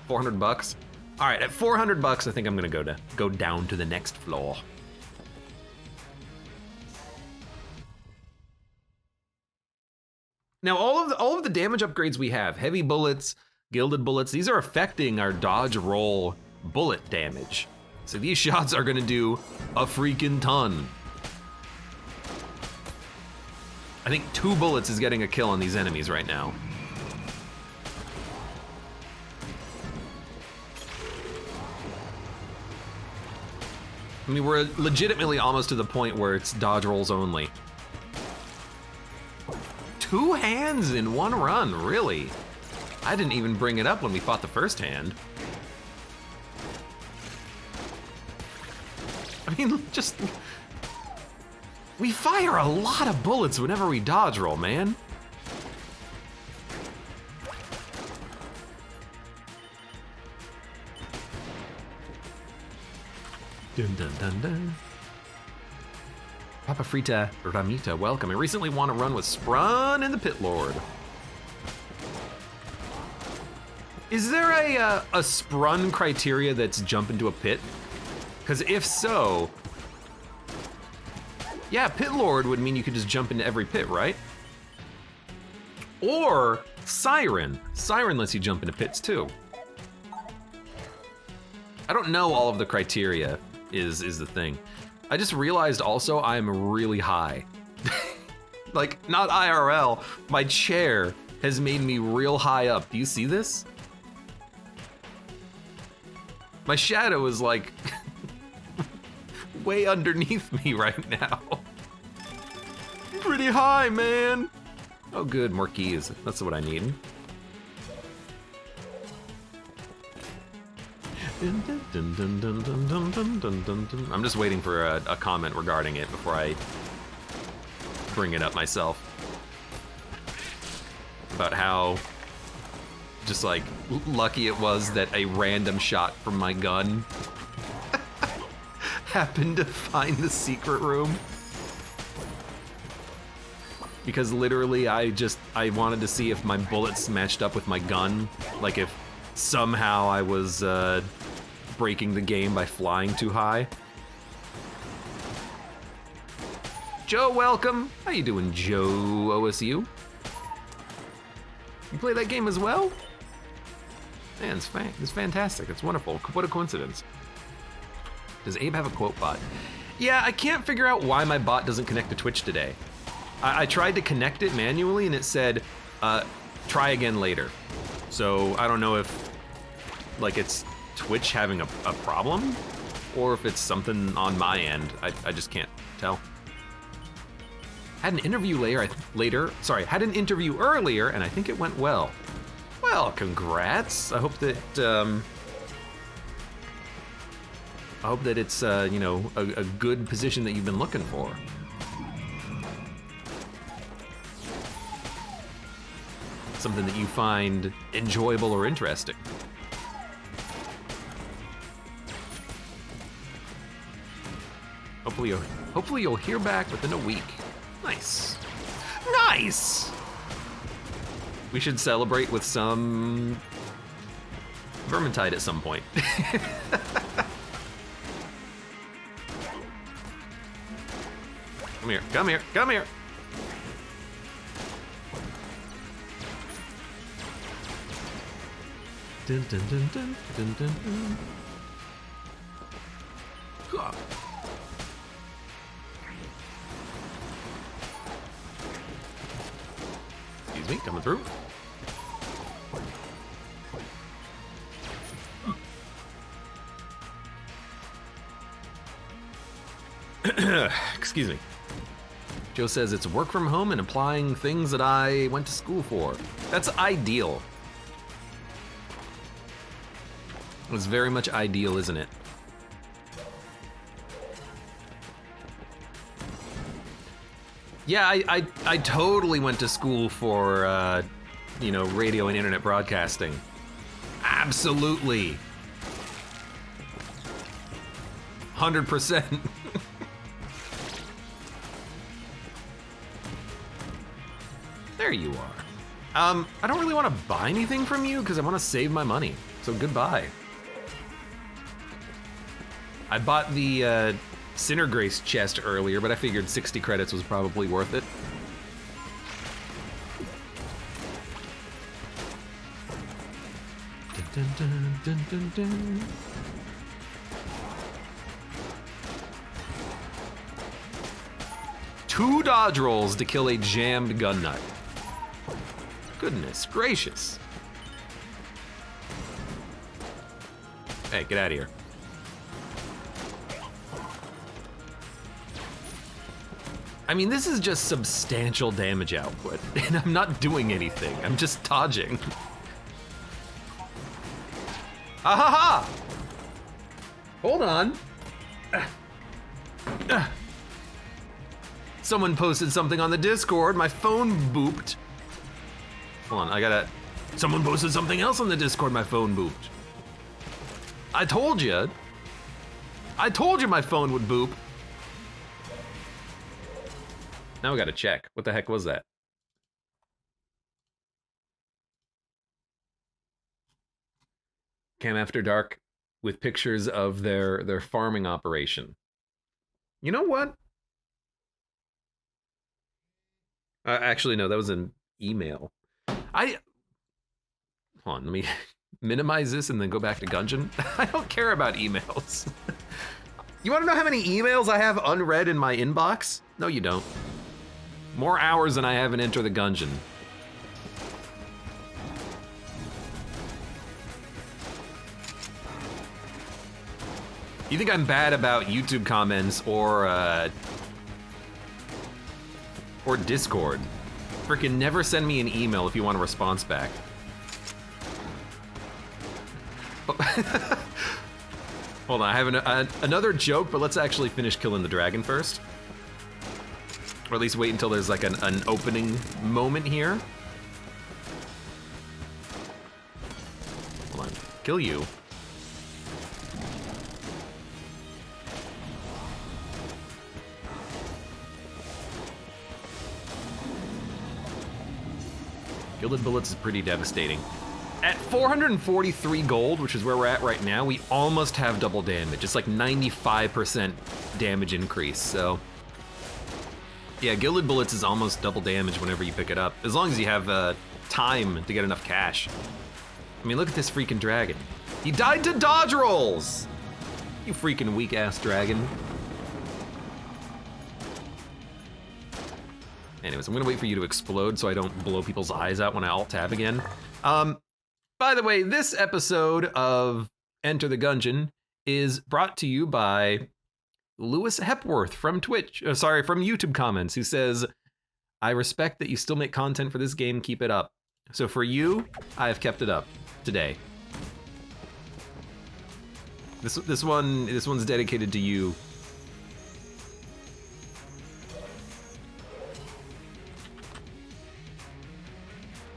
400 bucks. All right, at 400 bucks, I think I'm gonna go down to the next floor. Now, all of the damage upgrades we have, heavy bullets, gilded bullets, these are affecting our dodge roll bullet damage. So these shots are gonna do a freaking ton. I think 2 bullets is getting a kill on these enemies right now. I mean, we're legitimately almost to the point where it's dodge rolls only. 2 hands in one run, really? I didn't even bring it up when we fought the first hand. I mean, just, we fire a lot of bullets whenever we dodge roll, man. Dun dun dun dun. Papa Frita Ramita, welcome. I recently won a run with Sprun and the Pit Lord. Is there a Sprun criteria that's jump into a pit? Because if so, yeah, Pit Lord would mean you could just jump into every pit, right? Or Siren. Siren lets you jump into pits too. I don't know all of the criteria is the thing. I just realized also I'm really high. Like, not IRL, my chair has made me real high up. Do you see this? My shadow is like way underneath me right now. Pretty high, man. Oh good, more keys. That's what I need. I'm just waiting for a comment regarding it before I bring it up myself. About how just like lucky it was that a random shot from my gun happened to find the secret room. Because literally I wanted to see if my bullets matched up with my gun. Like if somehow I was breaking the game by flying too high. Joe, welcome. How you doing, Joe OSU? You play that game as well? Man, it's fantastic. It's wonderful. What a coincidence. Does Abe have a quote bot? Yeah, I can't figure out why my bot doesn't connect to Twitch today. I tried to connect it manually and it said, try again later. So I don't know if like it's Twitch having a problem or if it's something on my end. I just can't tell. Had an interview had an interview earlier and I think it went well. Well, congrats. I hope that it's you know, a good position that you've been looking for. Something that you find enjoyable or interesting. Hopefully you'll hear back within a week. Nice. Nice! We should celebrate with some Vermintide at some point. Come here, come here, come here. Dun, dun, dun, dun, dun, dun, dun. Huh. Excuse me, coming through. Excuse me. Joe says it's work from home and applying things that I went to school for. That's ideal. It's very much ideal, isn't it? Yeah, I totally went to school for, you know, radio and internet broadcasting. Absolutely. 100%. There you are. I don't really want to buy anything from you because I want to save my money. So goodbye. I bought the Sinner Grace chest earlier, but I figured 60 credits was probably worth it. Dun, dun, dun, dun, dun. Two dodge rolls to kill a jammed gun nut. Goodness gracious. Hey, get out of here. I mean, this is just substantial damage output, and I'm not doing anything. I'm just dodging. Ah ha ha! Hold on. Someone posted something on the Discord. My phone booped. Hold on, someone posted something else on the Discord. My phone booped. I told you my phone would boop. Now we gotta check. What the heck was that? Cam After Dark with pictures of their farming operation. You know what? Actually, no, that was an email. Hold on, let me minimize this and then go back to Gungeon. I don't care about emails. You wanna know how many emails I have unread in my inbox? No, you don't. More hours than I have in Enter the Gungeon. You think I'm bad about YouTube comments or Discord? Frickin' never send me an email if you want a response back. Hold on, I have another joke, but let's actually finish killing the dragon first. Or at least wait until there's like an opening moment here. Hold on, kill you. Gilded Bullets is pretty devastating. At 443 gold, which is where we're at right now, we almost have double damage. It's like 95% damage increase, so. Yeah, Gilded Bullets is almost double damage whenever you pick it up, as long as you have time to get enough cash. I mean, look at this freaking dragon. He died to dodge rolls! You freaking weak-ass dragon. Anyways, I'm gonna wait for you to explode so I don't blow people's eyes out when I alt-tab again. By the way, this episode of Enter the Gungeon is brought to you by Lewis Hepworth from from YouTube comments, who says, I respect that you still make content for this game, keep it up. So for you, I have kept it up today. This one's dedicated to you.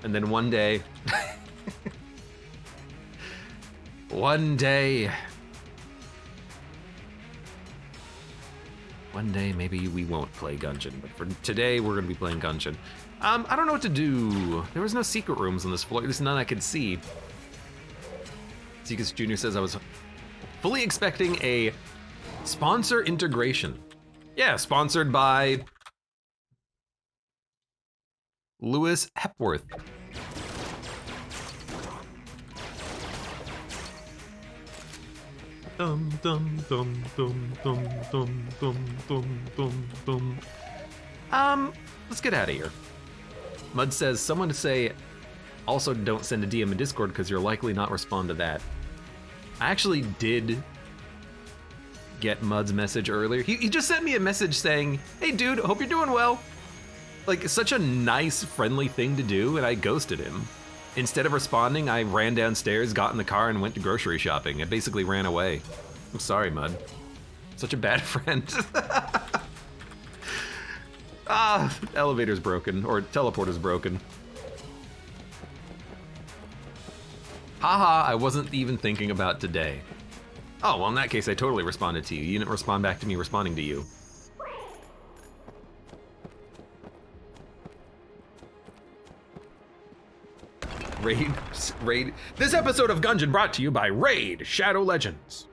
And then one day, one day maybe we won't play Gungeon, but for today we're gonna be playing Gungeon. I don't know what to do. There was no secret rooms on this floor, at least none I could see. Zekas Jr. says I was fully expecting a sponsor integration. Yeah, sponsored by Lewis Hepworth. Dum dum dum dum dum dum dum dum dum. Let's get out of here. Mud says someone to say also don't send a DM in Discord because you'll likely not respond to that. I actually did get Mud's message earlier. He just sent me a message saying, hey dude, hope you're doing well. Like, such a nice, friendly thing to do, and I ghosted him. Instead of responding, I ran downstairs, got in the car, and went to grocery shopping. I basically ran away. I'm sorry, Mud. Such a bad friend. Elevator's broken, or teleporter's broken. Haha, I wasn't even thinking about today. Oh, well in that case I totally responded to you. You didn't respond back to me responding to you. Raid. This episode of Gungeon brought to you by Raid Shadow Legends.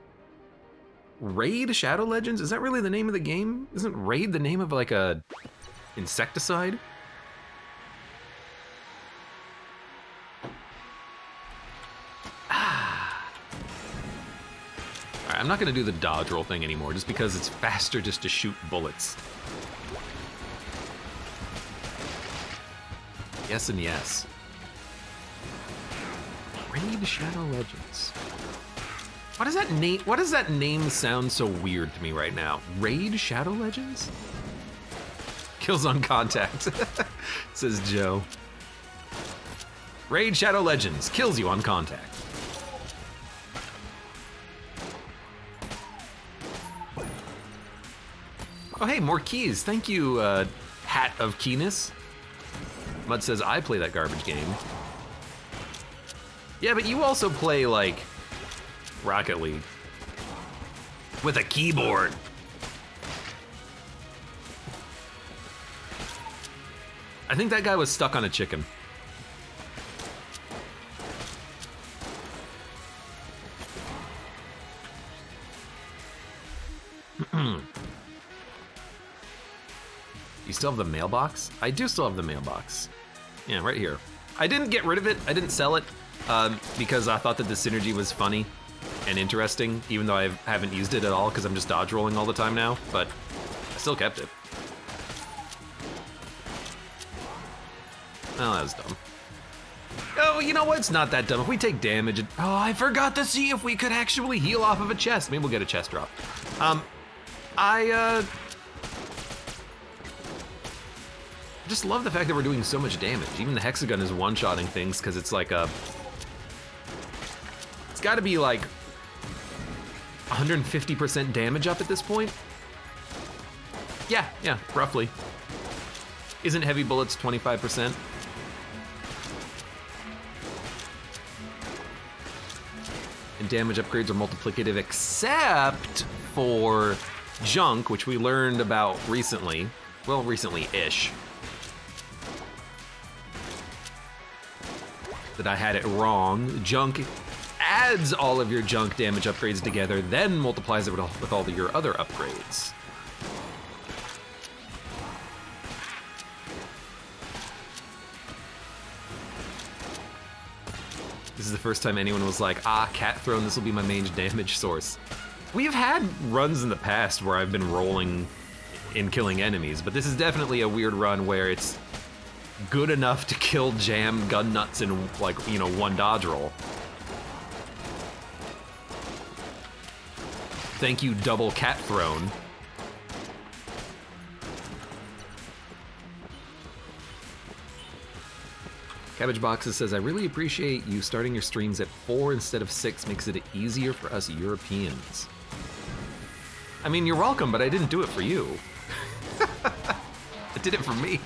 Raid Shadow Legends? Is that really the name of the game? Isn't Raid the name of like a insecticide? Alright, I'm not gonna do the dodge roll thing anymore just because it's faster just to shoot bullets. Yes and yes. Raid Shadow Legends. Why does that name sound so weird to me right now? Raid Shadow Legends? Kills on contact, says Joe. Raid Shadow Legends kills you on contact. Oh hey, more keys. Thank you, Hat of Keyness. Mud says I play that garbage game. Yeah, but you also play, like, Rocket League. With a keyboard. I think that guy was stuck on a chicken. You still have the mailbox? I do still have the mailbox. Yeah, right here. I didn't get rid of it. I didn't sell it. Because I thought that the synergy was funny and interesting, even though I haven't used it at all because I'm just dodge rolling all the time now, but I still kept it. Oh, that was dumb. Oh, you know what? It's not that dumb. If we take damage, oh, I forgot to see if we could actually heal off of a chest. Maybe we'll get a chest drop. I just love the fact that we're doing so much damage. Even the hexagon is one-shotting things because it's like a... It's gotta be like 150% damage up at this point. Yeah, roughly. Isn't heavy bullets 25%? And damage upgrades are multiplicative except for junk, which we learned about recently. Well, recently-ish. That I had it wrong. Junk adds all of your junk damage upgrades together, then multiplies it with all of your other upgrades. This is the first time anyone was like, ah, cat throne, this will be my main damage source. We've had runs in the past where I've been rolling in killing enemies, but this is definitely a weird run where it's good enough to kill jam gun nuts in, like, you know, one dodge roll. Thank you, double cat throne. Cabbage Boxes says, I really appreciate you starting your streams at 4 instead of 6, makes it easier for us Europeans. I mean, you're welcome, but I didn't do it for you. I did it for me.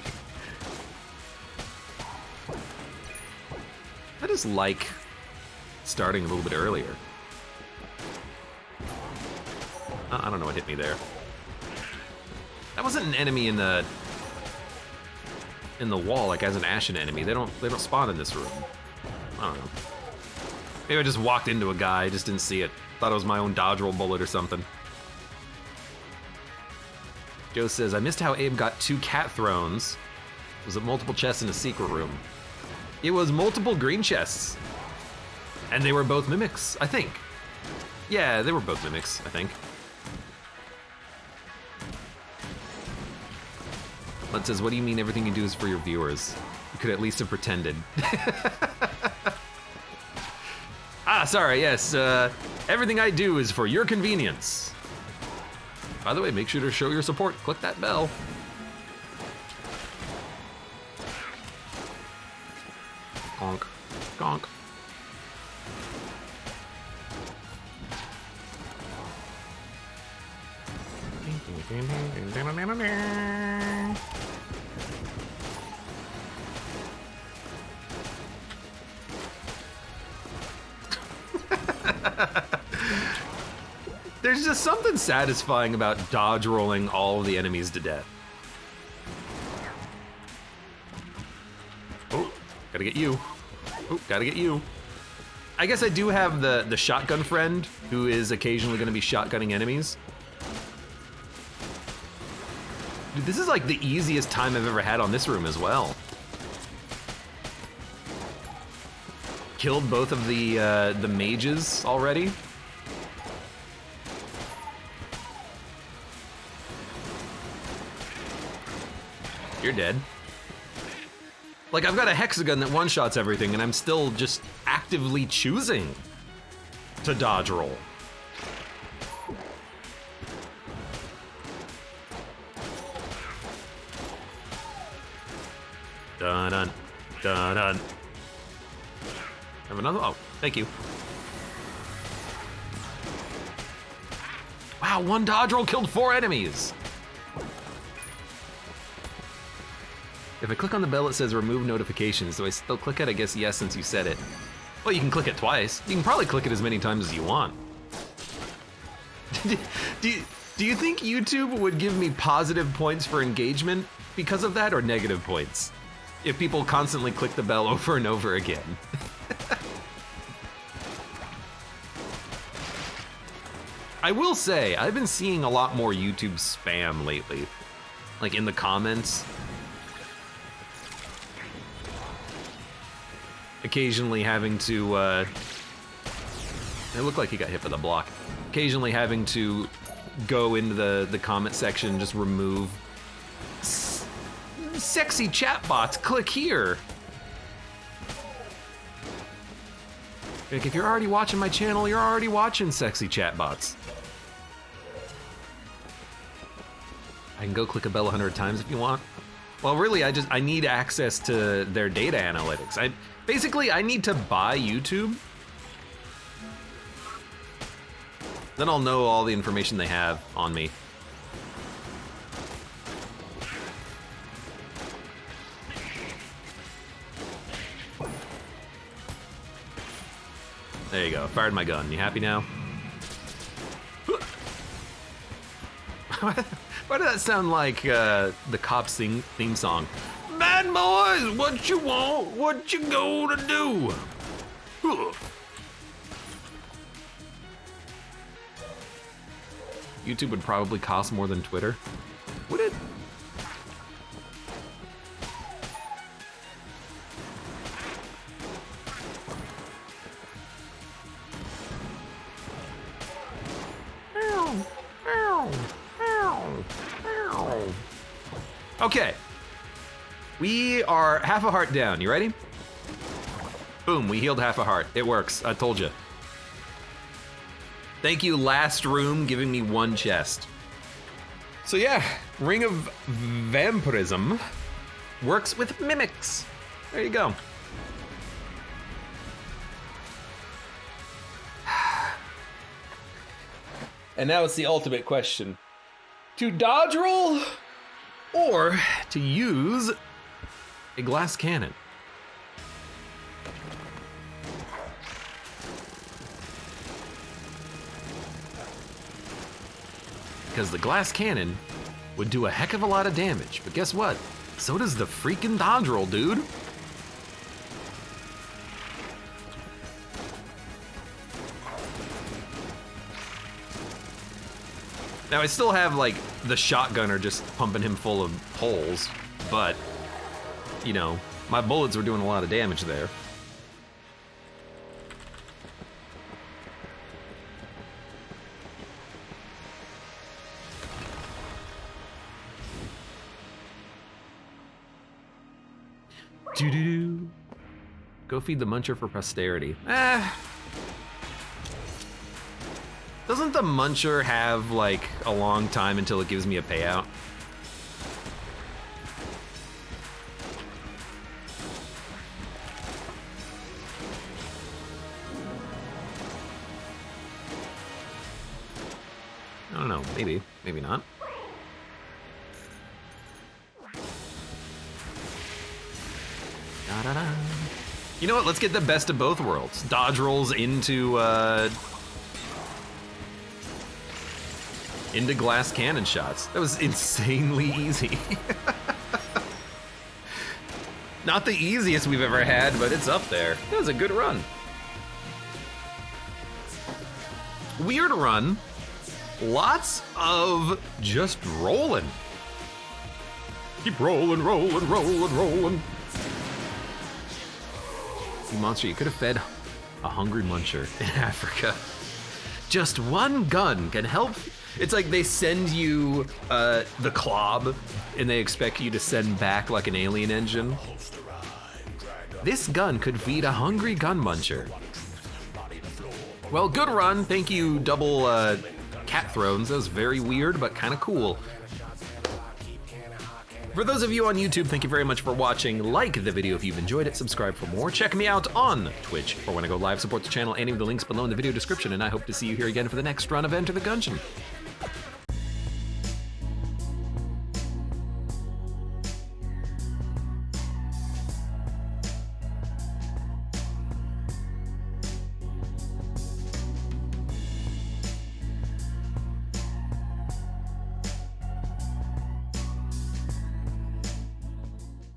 I just like starting a little bit earlier. I don't know what hit me there. That wasn't an enemy in the wall, like as an ashen enemy. They don't spawn in this room. I don't know. Maybe I just walked into a guy, just didn't see it. Thought it was my own dodge roll bullet or something. Joe says, I missed how Abe got 2 cat thrones. Was it multiple chests in a secret room? It was multiple green chests. And they were both mimics, I think. Yeah, they were both mimics, I think. Lud says, what do you mean everything you do is for your viewers? You could at least have pretended. Ah, sorry, yes. Everything I do is for your convenience. By the way, make sure to show your support. Click that bell. Gonk. Gonk. There's just something satisfying about dodge rolling all of the enemies to death. Oh, gotta get you. Oh, gotta get you. I guess I do have the shotgun friend who is occasionally gonna be shotgunning enemies. Dude, this is like the easiest time I've ever had on this room as well. Killed both of the mages already. You're dead. Like, I've got a hexagon that one-shots everything, and I'm still just actively choosing to dodge roll. Dun-dun, dun-dun. Have another? Oh, thank you. Wow, one dodge roll killed 4 enemies. If I click on the bell, it says remove notifications. Do I still click it? I guess yes, since you said it. Well, you can click it twice. You can probably click it as many times as you want. Do you think YouTube would give me positive points for engagement because of that, or negative points? If people constantly click the bell over and over again. I will say, I've been seeing a lot more YouTube spam lately. Like in the comments. Occasionally having to, it looked like he got hit by the block. Occasionally having to go into the comment section, just remove sexy chatbots, click here. Like, if you're already watching my channel, you're already watching sexy chatbots. I can go click a bell 100 times if you want. Well, really, I need access to their data analytics. Basically, I need to buy YouTube. Then I'll know all the information they have on me. There you go, fired my gun. You happy now? Why did that sound like the Cops theme song? Bad boys, what you want, what you gonna do? YouTube would probably cost more than Twitter. Would it? Okay. We are half a heart down. You ready? Boom, we healed half a heart. It works, I told you. Thank you, last room, giving me 1 chest. So yeah, Ring of Vampirism works with mimics. There you go. And now it's the ultimate question. To dodge roll or to use a glass cannon? Because the glass cannon would do a heck of a lot of damage, but guess what? So does the freaking dodge roll, dude. Now I still have like the shotgunner just pumping him full of holes, but you know, my bullets were doing a lot of damage there. Doo-doo-doo. Go feed the muncher for posterity. Doesn't the muncher have like a long time until it gives me a payout? I don't know, maybe, maybe not. Da-da-da. You know what, let's get the best of both worlds. Dodge rolls into glass cannon shots. That was insanely easy. Not the easiest we've ever had, but it's up there. That was a good run. Weird run. Lots of just rolling. Keep rolling, rolling, rolling, rolling. You monster, you could have fed a hungry muncher in Africa. Just one gun can help. It's like they send you the clob and they expect you to send back like an alien engine. This gun could feed a hungry gun muncher. Well, good run. Thank you, double cat thrones. That was very weird, but kind of cool. For those of you on YouTube, thank you very much for watching. Like the video if you've enjoyed it, subscribe for more. Check me out on Twitch for when I go live, support the channel, any of the links below in the video description, and I hope to see you here again for the next run of Enter the Gungeon.